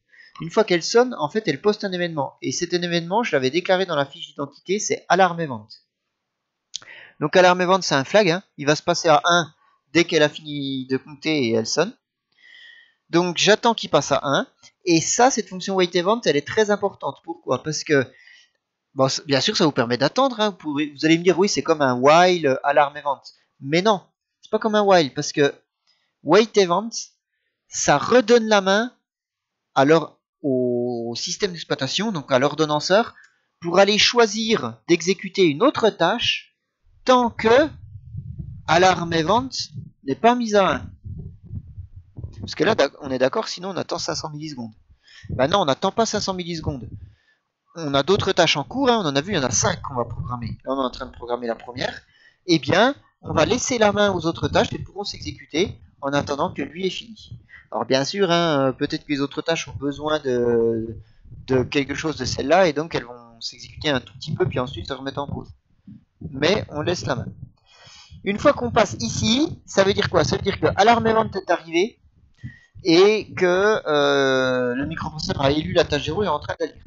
Une fois qu'elle sonne, en fait, elle poste un événement. Et cet événement, je l'avais déclaré dans la fiche d'identité, c'est alarme event. Donc alarme event, c'est un flag. Hein. Il va se passer à 1 dès qu'elle a fini de compter et elle sonne. Donc j'attends qu'il passe à 1. Et ça, cette fonction wait event, elle est très importante. Pourquoi? Parce que, bon, bien sûr, ça vous permet d'attendre. Hein. Vous allez me dire, oui, c'est comme un while alarme event. Mais non, c'est pas comme un while. Parce que wait event, ça redonne la main alors au système d'exploitation, donc à l'ordonnanceur, pour aller choisir d'exécuter une autre tâche tant que alarme event n'est pas mise à 1. Parce que là, on est d'accord, sinon on attend 500 millisecondes. Ben non, on n'attend pas 500 millisecondes. On a d'autres tâches en cours, hein, on en a vu, il y en a 5 qu'on va programmer. Là, on est en train de programmer la première. Eh bien, on va laisser la main aux autres tâches, elles pourront s'exécuter en attendant que lui est fini. Alors bien sûr, hein, peut-être que les autres tâches ont besoin de quelque chose de celle-là, et donc elles vont s'exécuter un tout petit peu, puis ensuite se remettre en pause. Mais on laisse la main. Une fois qu'on passe ici, ça veut dire quoi? Ça veut dire que alarme event est arrivé, et que le microprocesseur a élu la tâche 0 et est en train de la lire.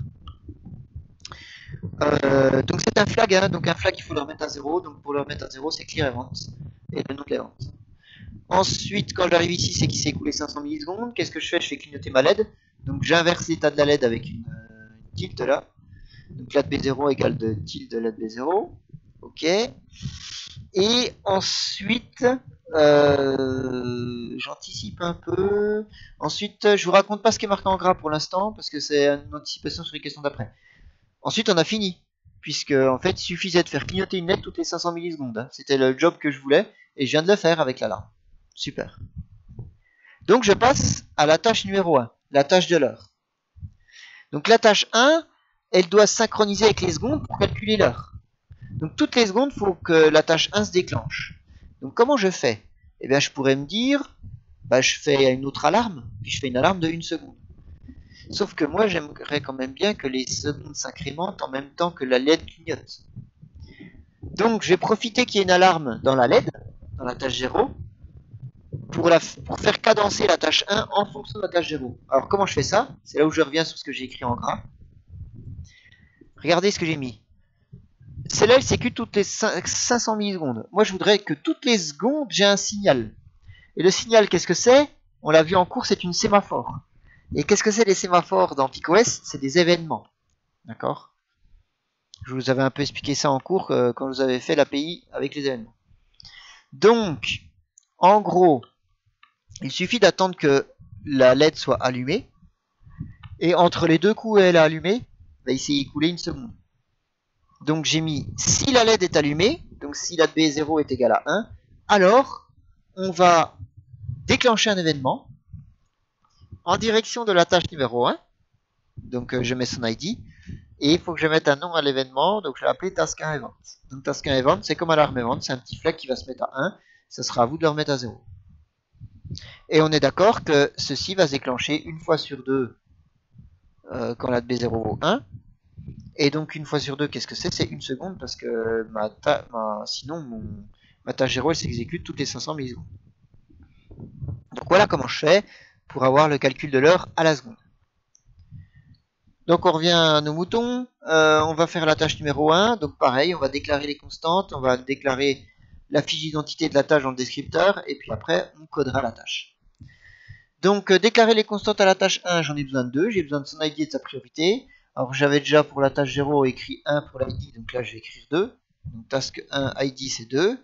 Donc c'est un flag, hein, donc un flag il faut le remettre à 0, donc pour le remettre à 0 c'est clear event, et le nom de l'event. Ensuite, quand j'arrive ici, c'est qu'il s'est écoulé 500 millisecondes. Qu'est-ce que je fais? Je fais clignoter ma LED. Donc j'inverse l'état de la LED avec une tilde là. Donc LED B0 égale de tilde LED B0. Ok. Et ensuite, j'anticipe un peu. Ensuite, je vous raconte pas ce qui est marqué en gras pour l'instant, parce que c'est une anticipation sur les questions d'après. Ensuite, on a fini. Puisque, en fait, il suffisait de faire clignoter une LED toutes les 500 millisecondes. Hein. C'était le job que je voulais, et je viens de le faire avec l'alarme. Super. Donc je passe à la tâche numéro 1, la tâche de l'heure. Donc la tâche 1, elle doit synchroniser avec les secondes pour calculer l'heure. Donc toutes les secondes, il faut que la tâche 1 se déclenche. Donc comment je fais? Eh bien je pourrais me dire, bah, je fais une autre alarme, puis je fais une alarme de 1 seconde. Sauf que moi j'aimerais quand même bien que les secondes s'incrémentent en même temps que la LED clignote. Donc je vais profiter qu'il y ait une alarme dans la LED, dans la tâche 0, pour faire cadencer la tâche 1 en fonction de la tâche 0. Alors comment je fais ça? C'est là où je reviens sur ce que j'ai écrit en gras. Regardez ce que j'ai mis. Celle-là, elle s'exécute toutes les 500 millisecondes. Moi, je voudrais que toutes les secondes, j'ai un signal. Et le signal, qu'est-ce que c'est? On l'a vu en cours, c'est une sémaphore. Et qu'est-ce que c'est les sémaphores dans PicOS? C'est des événements. D'accord? Je vous avais un peu expliqué ça en cours quand vous avez fait l'API avec les événements. Donc, en gros, il suffit d'attendre que la LED soit allumée. Et entre les deux coups où elle est allumée, bah, il s'est écoulé une seconde. Donc j'ai mis si la LED est allumée, donc si la B0 est égale à 1, alors on va déclencher un événement en direction de la tâche numéro 1. Donc je mets son ID. Et il faut que je mette un nom à l'événement, donc je vais l'appeler task1 event. Donc task1 event, c'est comme alarme event, c'est un petit flag qui va se mettre à 1, ça sera à vous de le remettre à 0. Et on est d'accord que ceci va se déclencher une fois sur deux quand la B0 vaut 1. Et donc une fois sur deux, qu'est-ce que c'est? C'est une seconde parce que sinon ma tâche 0 elle s'exécute toutes les 500 millisecondes. Donc voilà comment je fais pour avoir le calcul de l'heure à la seconde. Donc on revient à nos moutons, on va faire la tâche numéro 1, donc pareil, on va déclarer les constantes, on va déclarer la fiche d'identité de la tâche dans le descripteur, et puis après on codera la tâche. Donc déclarer les constantes à la tâche 1, j'en ai besoin de 2, j'ai besoin de son ID et de sa priorité. Alors j'avais déjà pour la tâche 0 écrit 1 pour l'ID, donc là je vais écrire 2. Donc task 1 ID c'est 2.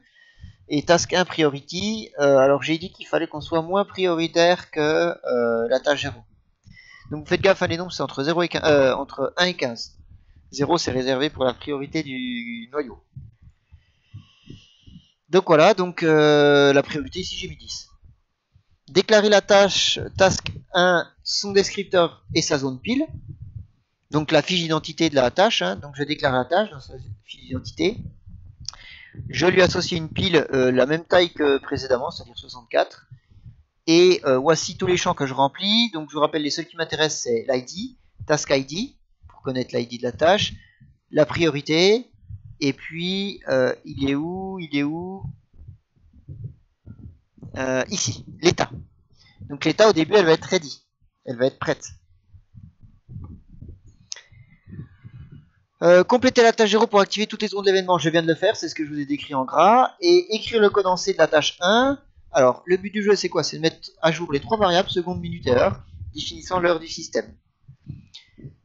Et task 1 priority, alors j'ai dit qu'il fallait qu'on soit moins prioritaire que la tâche 0. Donc vous faites gaffe à les nombres, c'est entre 1 et 15. 0 c'est réservé pour la priorité du noyau. Donc voilà, donc la priorité ici j'ai mis 10. Déclarer la tâche task 1, son descripteur et sa zone pile. Donc la fiche d'identité de la tâche, hein, donc je déclare la tâche dans sa fiche d'identité. Je lui associe une pile la même taille que précédemment, c'est-à-dire 64. Et voici tous les champs que je remplis. Donc je vous rappelle, les seuls qui m'intéressent, c'est l'ID, task ID, pour connaître l'ID de la tâche, la priorité, et puis il est où ici, l'état. Donc l'état au début, elle va être ready, elle va être prête. Compléter la tâche 0 pour activer toutes les secondes d'événement, je viens de le faire, c'est ce que je vous ai décrit en gras. Et écrire le condensé de la tâche 1. Alors, le but du jeu, c'est quoi? C'est de mettre à jour les trois variables, seconde, minute et heure, définissant l'heure du système.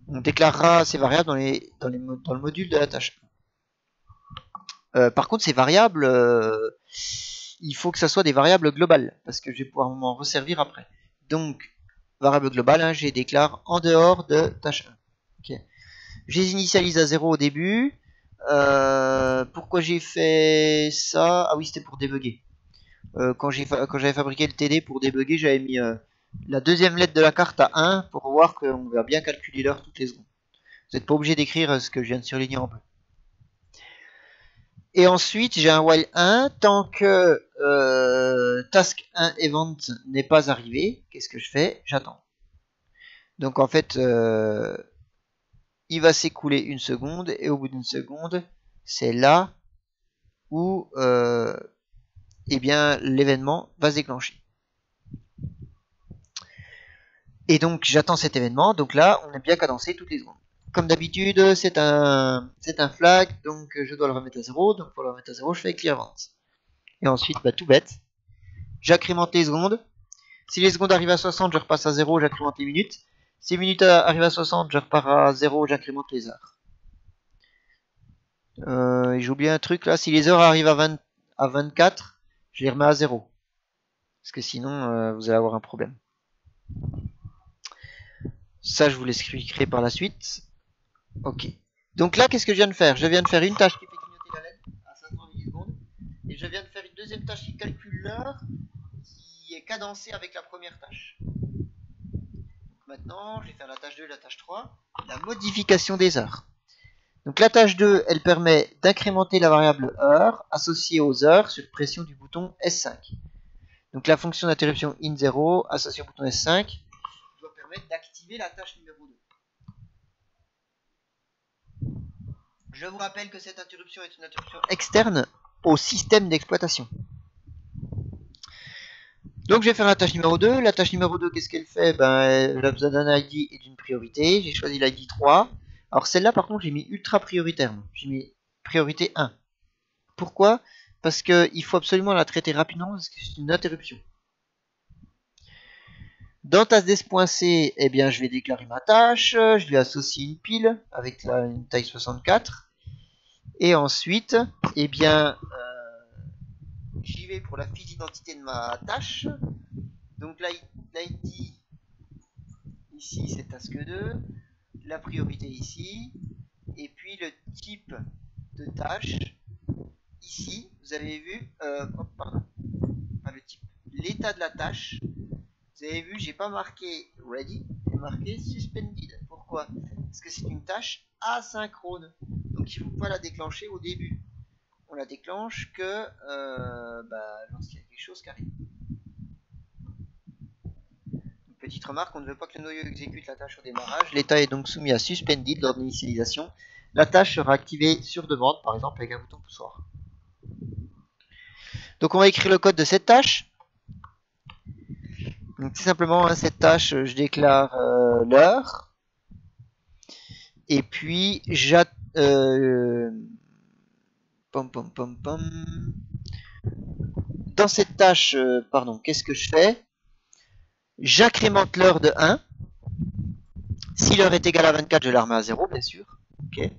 On déclarera ces variables dans le module de la tâche 1. Par contre, ces variables, il faut que ça soit des variables globales, parce que je vais pouvoir m'en resservir après. Donc, variable globale, hein, je les déclare en dehors de tâche 1. Okay. Je les initialise à 0 au début. Pourquoi j'ai fait ça? Ah oui, c'était pour débugger. Quand j'avais fabriqué le TD pour débugger, j'avais mis la deuxième lettre de la carte à 1 pour voir qu'on va bien calculer l'heure toutes les secondes. Vous n'êtes pas obligé d'écrire ce que je viens de surligner en bleu. Et ensuite, j'ai un while 1. Tant que task 1 event n'est pas arrivé, qu'est-ce que je fais? J'attends. Donc en fait, il va s'écouler une seconde, et au bout d'une seconde, c'est là où eh bien l'événement va se déclencher. Et donc j'attends cet événement, donc là on est bien cadencé toutes les secondes. Comme d'habitude, c'est un flag, donc je dois le remettre à 0, donc pour le remettre à 0, je fais clear event. Et ensuite, bah, tout bête, j'accrémente les secondes. Si les secondes arrivent à 60, je repasse à 0, j'accrémente les minutes. Si les minutes arrivent à 60, je repars à 0, j'accrémente les heures. Et j'ai oublié un truc là, si les heures arrivent à 24, je les remets à 0. Parce que sinon, vous allez avoir un problème. Ça, je vous l'expliquerai par la suite. Ok. Donc là, qu'est-ce que je viens de faire? Je viens de faire une tâche qui fait clignoter la LED à 500 millisecondes. Et je viens de faire une deuxième tâche qui calcule l'heure, qui est cadencée avec la première tâche. Donc maintenant, je vais faire la tâche 2 et la tâche 3. La modification des heures. Donc la tâche 2, elle permet d'incrémenter la variable heure associée aux heures sur pression du bouton S5. Donc la fonction d'interruption in0 associée au bouton S5 doit permettre d'activer la tâche numéro 2. Je vous rappelle que cette interruption est une interruption externe au système d'exploitation. Donc je vais faire la tâche numéro 2. La tâche numéro 2, qu'est-ce qu'elle fait? Ben, elle a besoin d'un ID et d'une priorité. J'ai choisi l'ID 3. Alors celle-là, par contre, j'ai mis ultra prioritaire. J'ai mis priorité 1. Pourquoi? Parce qu'il faut absolument la traiter rapidement, parce que c'est une interruption. Dans taskDes.c, eh bien, je vais déclarer ma tâche. Je lui associe une pile avec une taille 64. Et ensuite, eh bien, j'y vais pour la fiche d'identité de ma tâche. Donc l'ID ici c'est task 2, la priorité ici, et puis le type de tâche ici, vous avez vu, pardon, pas le type, l'état de la tâche. Vous avez vu, j'ai pas marqué ready, j'ai marqué suspended. Pourquoi? Parce que c'est une tâche asynchrone, donc il ne faut pas la déclencher au début. On la déclenche que lorsqu'il y a quelque chose qui arrive. Une petite remarque, on ne veut pas que le noyau exécute la tâche au démarrage. L'état est donc soumis à suspended lors de l'initialisation. La tâche sera activée sur demande, par exemple avec un bouton poussoir. Donc on va écrire le code de cette tâche. Donc tout simplement, hein, cette tâche, je déclare l'heure. Et puis, dans cette tâche, qu'est-ce que je fais? J'accrémente l'heure de 1. Si l'heure est égale à 24, je la remets à 0, bien sûr. Okay.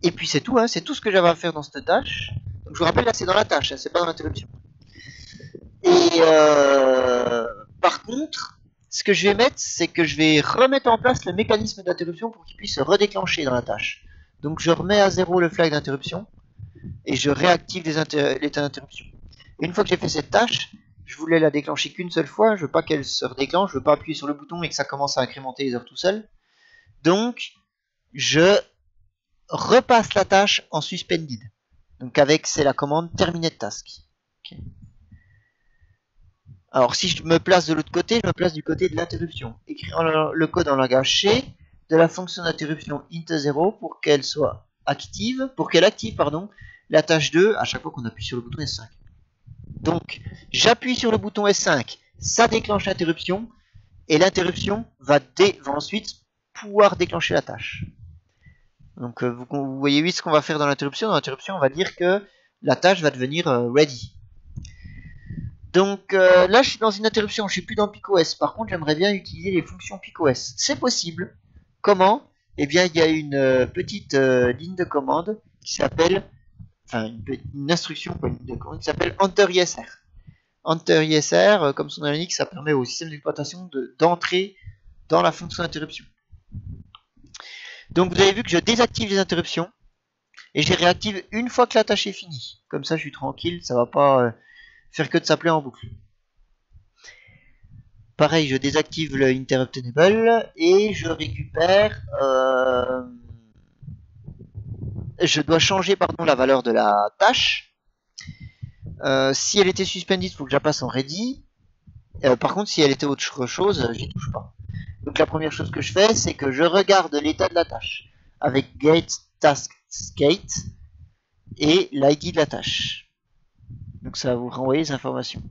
Et puis c'est tout, hein, c'est tout ce que j'avais à faire dans cette tâche. Donc je vous rappelle, là c'est dans la tâche, hein, c'est pas dans l'interruption. Et par contre, ce que je vais mettre, c'est que je vais remettre en place le mécanisme d'interruption pour qu'il puisse se redéclencher dans la tâche. Donc je remets à 0 le flag d'interruption et je réactive l'état d'interruption. Une fois que j'ai fait cette tâche, je voulais la déclencher qu'une seule fois, je veux pas qu'elle se redéclenche, je veux pas appuyer sur le bouton et que ça commence à incrémenter les heures tout seul. Donc je repasse la tâche en suspended. Donc c'est la commande terminate task. Okay. Alors si je me place de l'autre côté, je me place du côté de l'interruption. Écrire le code en langage C de la fonction d'interruption int0 pour qu'elle soit active, la tâche 2 à chaque fois qu'on appuie sur le bouton S5. Donc j'appuie sur le bouton S5, ça déclenche l'interruption et l'interruption va ensuite pouvoir déclencher la tâche. Donc vous voyez vite ce qu'on va faire dans l'interruption. Dans l'interruption, on va dire que la tâche va devenir ready. Donc là, je suis dans une interruption, je suis plus dans PicOS. Par contre, j'aimerais bien utiliser les fonctions PicOS. C'est possible. Comment? Eh bien, il y a une petite ligne de commande qui s'appelle, une instruction, une ligne de commande qui s'appelle EnterISR. EnterISR, comme son nom l'indique, ça permet au système d'exploitation d'entrer dans la fonction d'interruption. Donc vous avez vu que je désactive les interruptions et je les réactive une fois que la tâche est finie. Comme ça je suis tranquille, ça va pas faire que de s'appeler en boucle. Pareil, je désactive le interrupt enable et je récupère... je dois changer la valeur de la tâche. Si elle était suspended, il faut que je la passe en ready. Par contre, si elle était autre chose, j'y touche pas. Donc la première chose que je fais, c'est que je regarde l'état de la tâche avec get task state et l'ID de la tâche. Donc ça va vous renvoyer les informations.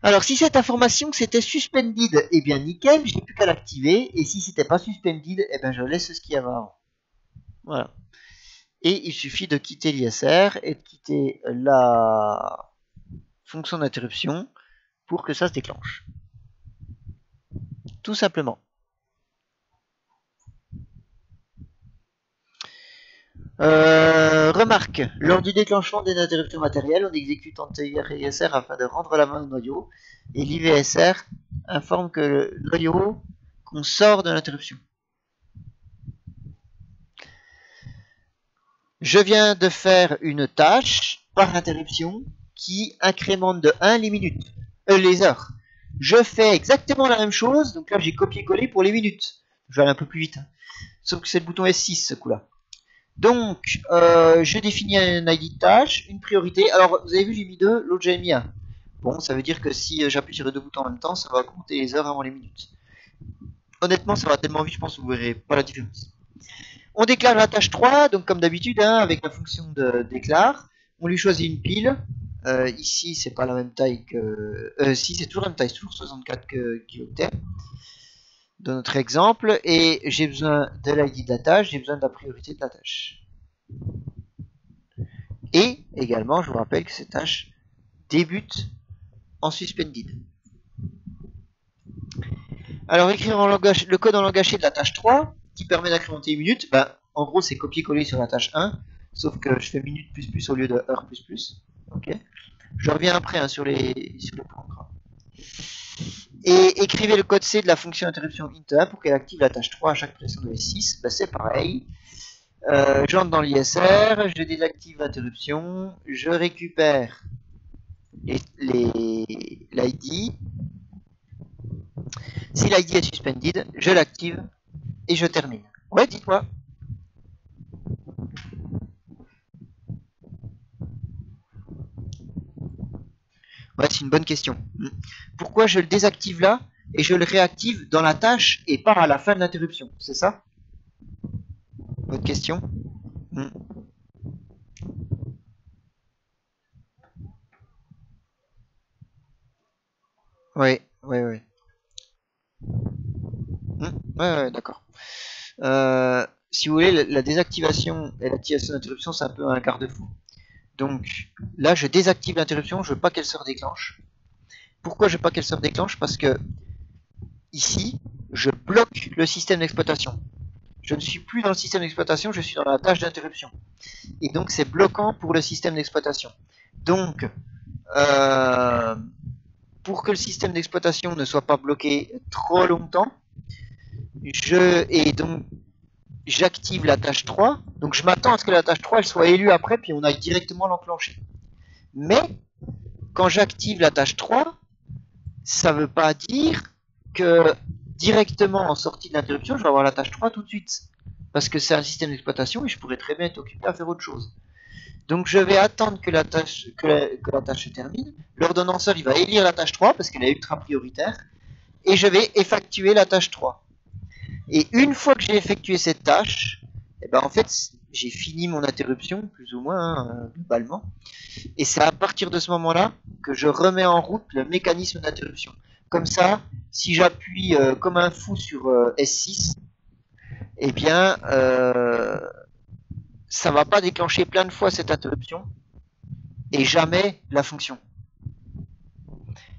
Alors si cette information c'était suspended, eh bien nickel, j'ai plus qu'à l'activer. Et si c'était pas suspended, eh bien je laisse ce qu'il y avait avant. Voilà. Et il suffit de quitter l'ISR et de quitter la fonction d'interruption pour que ça se déclenche. Tout simplement. Remarque, lors du déclenchement d'une interruption matérielle, on exécute EnterISR afin de rendre la main au noyau et l'IVSR informe que le noyau qu'on sort de l'interruption. Je viens de faire une tâche par interruption qui incrémente de 1 les heures. Je fais exactement la même chose, donc là j'ai copié-collé pour les minutes. Je vais aller un peu plus vite, hein. Sauf que c'est le bouton S6 ce coup-là. Donc, je définis un ID de tâche, une priorité. Alors, vous avez vu, j'ai mis 2, l'autre j'ai mis 1. Bon, ça veut dire que si j'appuie sur les deux boutons en même temps, ça va compter les heures avant les minutes. Honnêtement, ça va tellement vite, je pense que vous verrez pas la différence. On déclare la tâche 3, donc comme d'habitude, hein, avec la fonction de déclare. On lui choisit une pile. Ici, c'est pas la même taille que... si, c'est toujours la même taille, c'est toujours 64 kilooctets. Dans notre exemple, et j'ai besoin de l'ID de la tâche, j'ai besoin de la priorité de la tâche. Et également, je vous rappelle que cette tâche débute en suspended. Alors, écrire le code en langage C de la tâche 3, qui permet d'incrémenter une minute, en gros, c'est copier-coller sur la tâche 1, sauf que je fais minute plus plus au lieu de heure plus plus. Ok. Je reviens après hein, sur les programmes. Et écrivez le code C de la fonction interruption int1 pour qu'elle active la tâche 3 à chaque pression de S6. Ben, c'est pareil. J'entre dans l'ISR, je désactive l'interruption, je récupère l'ID. Si l'ID est suspended, je l'active et je termine. Ouais, dites-moi. Ouais, c'est une bonne question. Pourquoi je le désactive là et je le réactive dans la tâche et pas à la fin de l'interruption? C'est ça votre question? Ouais, ouais, ouais. Ouais, d'accord. Si vous voulez, la désactivation et l'activation d'interruption, c'est un peu un garde-fou. Donc là, je désactive l'interruption, je veux pas qu'elle se redéclenche. Pourquoi je veux pas qu'elle se redéclenche? Parce que ici, je bloque le système d'exploitation. Je ne suis plus dans le système d'exploitation, je suis dans la tâche d'interruption. Et donc c'est bloquant pour le système d'exploitation. Donc, pour que le système d'exploitation ne soit pas bloqué trop longtemps, j'active la tâche 3. Donc je m'attends à ce que la tâche 3 elle soit élue après, puis on aille directement l'enclencher. Mais quand j'active la tâche 3, ça ne veut pas dire que directement en sortie de l'interruption, je vais avoir la tâche 3 tout de suite. Parce que c'est un système d'exploitation et je pourrais très bien être occupé à faire autre chose. Donc je vais attendre que la tâche se termine. L'ordonnanceur il va élire la tâche 3 parce qu'elle est ultra prioritaire. Et je vais effectuer la tâche 3. Et une fois que j'ai effectué cette tâche, eh ben en fait j'ai fini mon interruption, plus ou moins globalement. Et c'est à partir de ce moment-là que je remets en route le mécanisme d'interruption. Comme ça, si j'appuie comme un fou sur S6, eh bien ça va pas déclencher plein de fois cette interruption et jamais la fonction.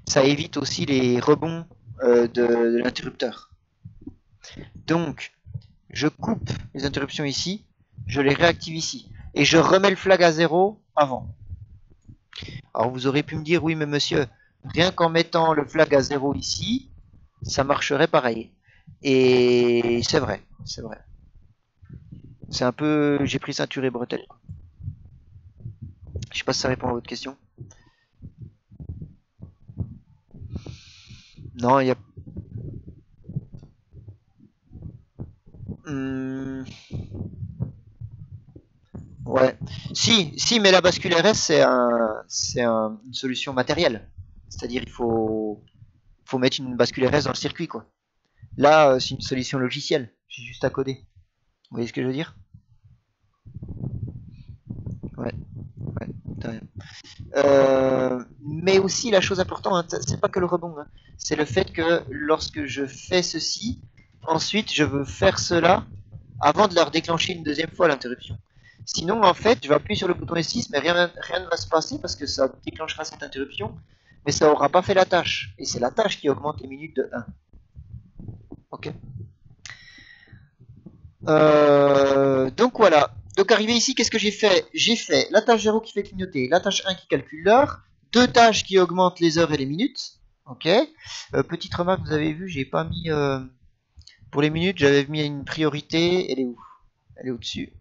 Ça évite aussi les rebonds de l'interrupteur. Donc, je coupe les interruptions ici, je les réactive ici, et je remets le flag à 0 avant. Alors vous aurez pu me dire, oui mais monsieur, rien qu'en mettant le flag à 0 ici, ça marcherait pareil. Et c'est vrai, c'est vrai. C'est un peu, j'ai pris ceinture et bretelles. Je sais pas si ça répond à votre question. Non, il y a... Ouais. Si, mais la bascule RS, c'est une solution matérielle. C'est-à-dire, faut mettre une bascule RS dans le circuit, quoi. Là, c'est une solution logicielle. J'ai juste à coder. Vous voyez ce que je veux dire? Ouais, ouais, t'as rien. Mais aussi, la chose importante, hein, c'est pas que le rebond, hein, c'est le fait que lorsque je fais ceci, ensuite, je veux faire cela avant de leur déclencher une deuxième fois l'interruption. Sinon, en fait, je vais appuyer sur le bouton S6, mais rien ne va se passer parce que ça déclenchera cette interruption, mais ça n'aura pas fait la tâche. Et c'est la tâche qui augmente les minutes de 1. Ok. Donc voilà. Donc arrivé ici, qu'est-ce que j'ai fait? J'ai fait la tâche 0 qui fait clignoter, la tâche 1 qui calcule l'heure, deux tâches qui augmentent les heures et les minutes. Ok. Petite remarque, vous avez vu, j'ai pas mis... pour les minutes, j'avais mis une priorité. Elle est où? Elle est au-dessus.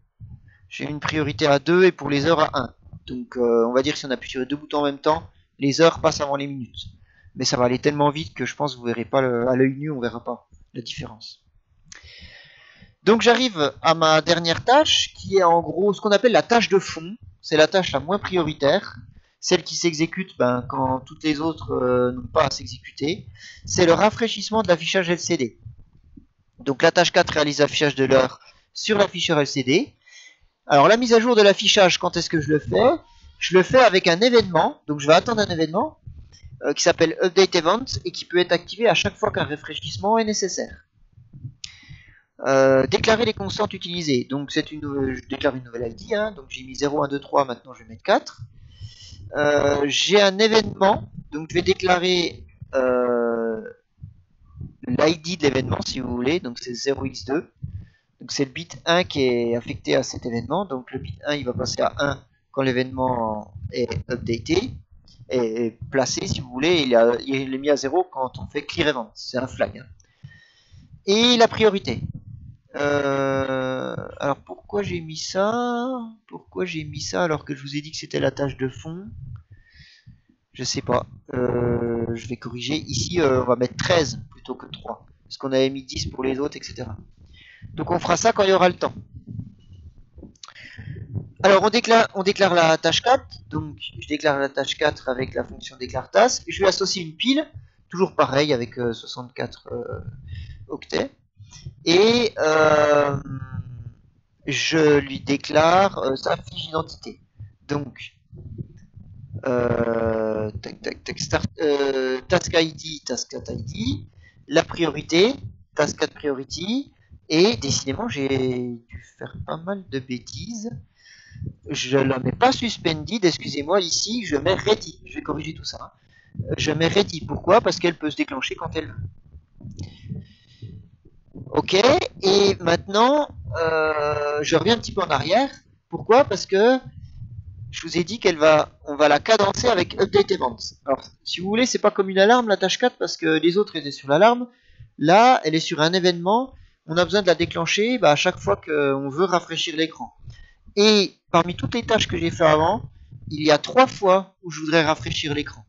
J'ai une priorité à 2 et pour les heures à 1. Donc on va dire que si on appuie sur les deux boutons en même temps, les heures passent avant les minutes. Mais ça va aller tellement vite que je pense que vous verrez pas à l'œil nu, on verra pas la différence. Donc j'arrive à ma dernière tâche qui est en gros ce qu'on appelle la tâche de fond. C'est la tâche la moins prioritaire, celle qui s'exécute quand toutes les autres n'ont pas à s'exécuter. C'est le rafraîchissement de l'affichage LCD. Donc la tâche 4 réalise l'affichage de l'heure sur l'afficheur LCD. Alors la mise à jour de l'affichage, quand est-ce que je le fais? Je le fais avec un événement, donc je vais attendre un événement qui s'appelle Update Event et qui peut être activé à chaque fois qu'un rafraîchissement est nécessaire. Déclarer les constantes utilisées, donc je déclare une nouvelle ID, hein, donc j'ai mis 0, 1, 2, 3, maintenant je vais mettre 4. J'ai un événement, donc je vais déclarer l'ID de l'événement si vous voulez, donc c'est 0x2. Donc c'est le bit 1 qui est affecté à cet événement. Donc le bit 1 il va passer à 1 quand l'événement est updaté. est placé, si vous voulez, il est mis à 0 quand on fait clear event. C'est un flag. Hein. Et la priorité. Alors pourquoi j'ai mis ça? Pourquoi j'ai mis ça alors que je vous ai dit que c'était la tâche de fond? Je sais pas. Je vais corriger. Ici, on va mettre 13 plutôt que 3. Parce qu'on avait mis 10 pour les autres, etc. Donc on fera ça quand il y aura le temps. Alors on déclare la tâche 4. Donc je déclare la tâche 4 avec la fonction déclare task. Je lui associe une pile. Toujours pareil avec 64 octets. Et je lui déclare sa fiche d'identité. Donc task ID, task 4 ID, la priorité, task 4 priority, et décidément j'ai dû faire pas mal de bêtises. Je la mets pas suspended, excusez-moi, ici je mets ready, je vais corriger tout ça. Hein. Je mets ready, pourquoi? Parce qu'elle peut se déclencher quand elle veut. Ok, et maintenant je reviens un petit peu en arrière. Pourquoi? Parce que je vous ai dit on va la cadencer avec update event. Alors, si vous voulez, c'est pas comme une alarme la tâche 4 parce que les autres étaient sur l'alarme. Là, elle est sur un événement. On a besoin de la déclencher à chaque fois qu'on veut rafraîchir l'écran. Et parmi toutes les tâches que j'ai fait avant, il y a 3 fois où je voudrais rafraîchir l'écran.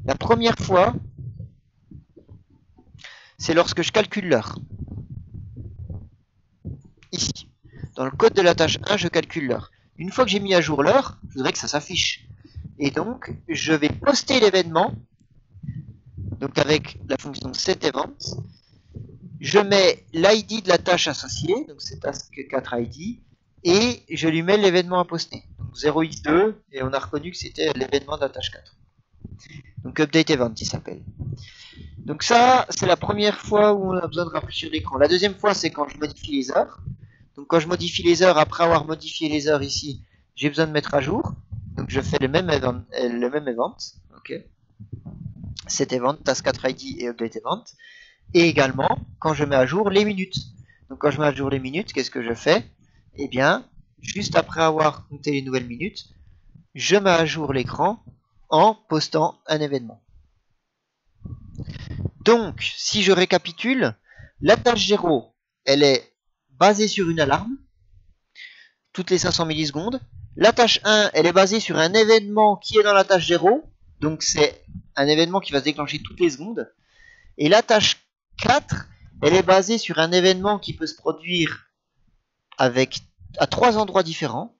La première fois, c'est lorsque je calcule l'heure. Ici. Dans le code de la tâche 1, je calcule l'heure. Une fois que j'ai mis à jour l'heure, je voudrais que ça s'affiche. Et donc, je vais poster l'événement. Donc, avec la fonction setEvent, je mets l'ID de la tâche associée. Donc, c'est task4id. Et je lui mets l'événement à poster. Donc, 0x2. Et on a reconnu que c'était l'événement de la tâche 4. Donc, update event, il s'appelle. Donc, ça, c'est la première fois où on a besoin de rafraîchir l'écran. La deuxième fois, c'est quand je modifie les heures. Donc quand je modifie les heures, après avoir modifié les heures ici, j'ai besoin de mettre à jour. Donc je fais le même event. Ok. Cet event, task4id et update event. Et également, quand je mets à jour les minutes. Donc quand je mets à jour les minutes, qu'est-ce que je fais? Eh bien, juste après avoir compté les nouvelles minutes, je mets à jour l'écran en postant un événement. Donc, si je récapitule, la tâche 0, elle est basée sur une alarme, toutes les 500 millisecondes. La tâche 1, elle est basée sur un événement qui est dans la tâche 0, donc c'est un événement qui va se déclencher toutes les secondes. Et la tâche 4, elle est basée sur un événement qui peut se produire à 3 endroits différents,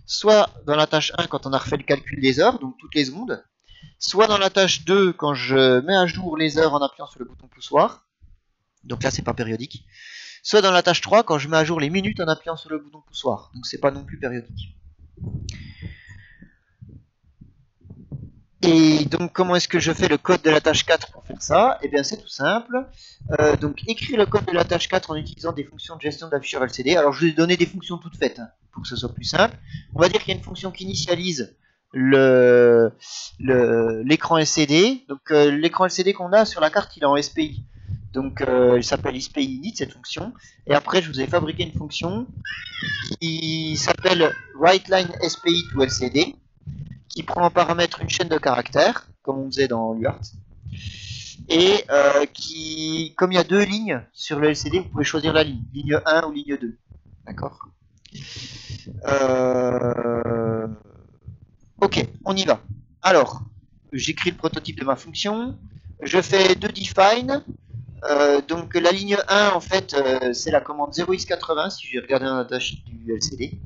soit dans la tâche 1 quand on a refait le calcul des heures, donc toutes les secondes, soit dans la tâche 2 quand je mets à jour les heures en appuyant sur le bouton poussoir, donc là c'est pas périodique, soit dans la tâche 3 quand je mets à jour les minutes en appuyant sur le bouton poussoir. Donc c'est pas non plus périodique. Et donc comment est-ce que je fais le code de la tâche 4 pour faire ça? Eh bien c'est tout simple. Donc écrire le code de la tâche 4 en utilisant des fonctions de gestion d'afficheur LCD. Alors je vais donner des fonctions toutes faites hein, pour que ce soit plus simple. On va dire qu'il y a une fonction qui initialise l'écran LCD. Donc l'écran LCD qu'on a sur la carte il est en SPI. Donc il s'appelle SPI init cette fonction. Et après je vous ai fabriqué une fonction qui s'appelle WriteLine SPI to LCD, qui prend en paramètre une chaîne de caractères, comme on faisait dans l'UART. Et qui, comme il y a 2 lignes sur le LCD, vous pouvez choisir la ligne 1 ou ligne 2. D'accord. Ok, on y va. Alors, j'écris le prototype de ma fonction. Je fais 2 define. Donc la ligne 1 en fait c'est la commande 0x80 si j'ai regardé dans la datasheet du LCD.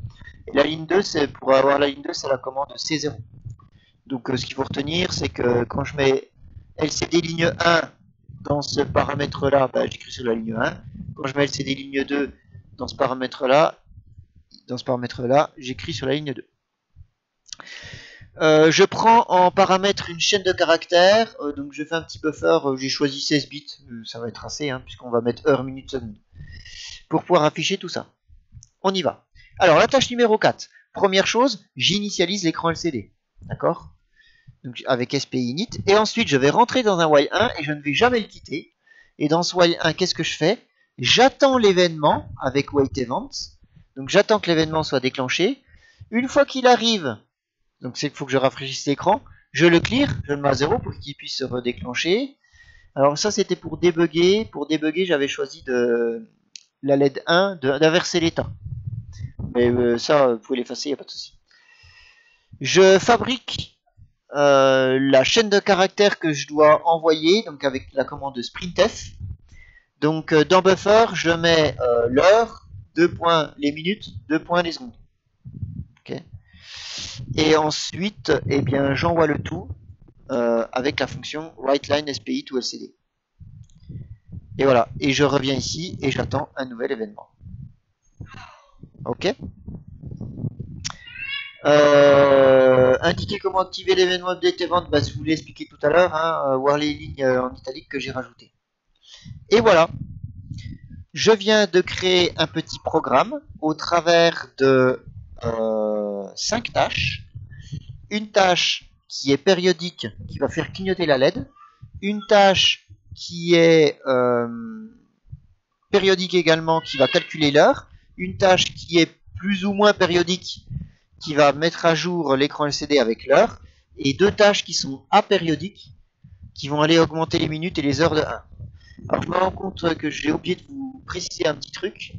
Et la ligne 2 c'est pour avoir la ligne 2 c'est la commande C0. Donc ce qu'il faut retenir c'est que quand je mets LCD ligne 1 dans ce paramètre là, j'écris sur la ligne 1. Quand je mets LCD ligne 2 dans ce paramètre là, j'écris sur la ligne 2. Je prends en paramètre une chaîne de caractères, donc je fais un petit buffer, j'ai choisi 16 bits, ça va être assez, hein, puisqu'on va mettre heure, minute, seconde, pour pouvoir afficher tout ça. On y va. Alors la tâche numéro 4, première chose, j'initialise l'écran LCD, d'accord? Donc avec SPI init, et ensuite je vais rentrer dans un while 1 et je ne vais jamais le quitter. Et dans ce while 1, qu'est-ce que je fais? J'attends l'événement avec wait event, donc j'attends que l'événement soit déclenché. Une fois qu'il arrive, donc c'est qu'il faut que je rafraîchisse l'écran. Je le clear, je le mets à 0 pour qu'il puisse se redéclencher. Alors ça c'était pour débugger. Pour débugger, j'avais choisi de la LED 1 d'inverser l'état. Mais ça, vous pouvez l'effacer, il n'y a pas de souci. Je fabrique la chaîne de caractères que je dois envoyer, donc avec la commande sprintf. Donc dans buffer, je mets l'heure, 2 points les minutes, 2 points les secondes. Okay. Et ensuite, eh bien, j'envoie le tout avec la fonction writeLine SPI to LCD. Et voilà, et je reviens ici et j'attends un nouvel événement. Ok. Indiquer comment activer l'événement update event, bah, je vous l'ai expliqué tout à l'heure, hein, voir les lignes en italique que j'ai rajoutées. Et voilà, je viens de créer un petit programme au travers de 5 tâches. Une tâche qui est périodique, qui va faire clignoter la LED. Une tâche qui est périodique également, qui va calculer l'heure. Une tâche qui est plus ou moins périodique, qui va mettre à jour l'écran LCD avec l'heure. Et 2 tâches qui sont apériodiques, qui vont aller augmenter les minutes et les heures de 1. Alors je me rends compte que j'ai oublié de vous préciser un petit truc.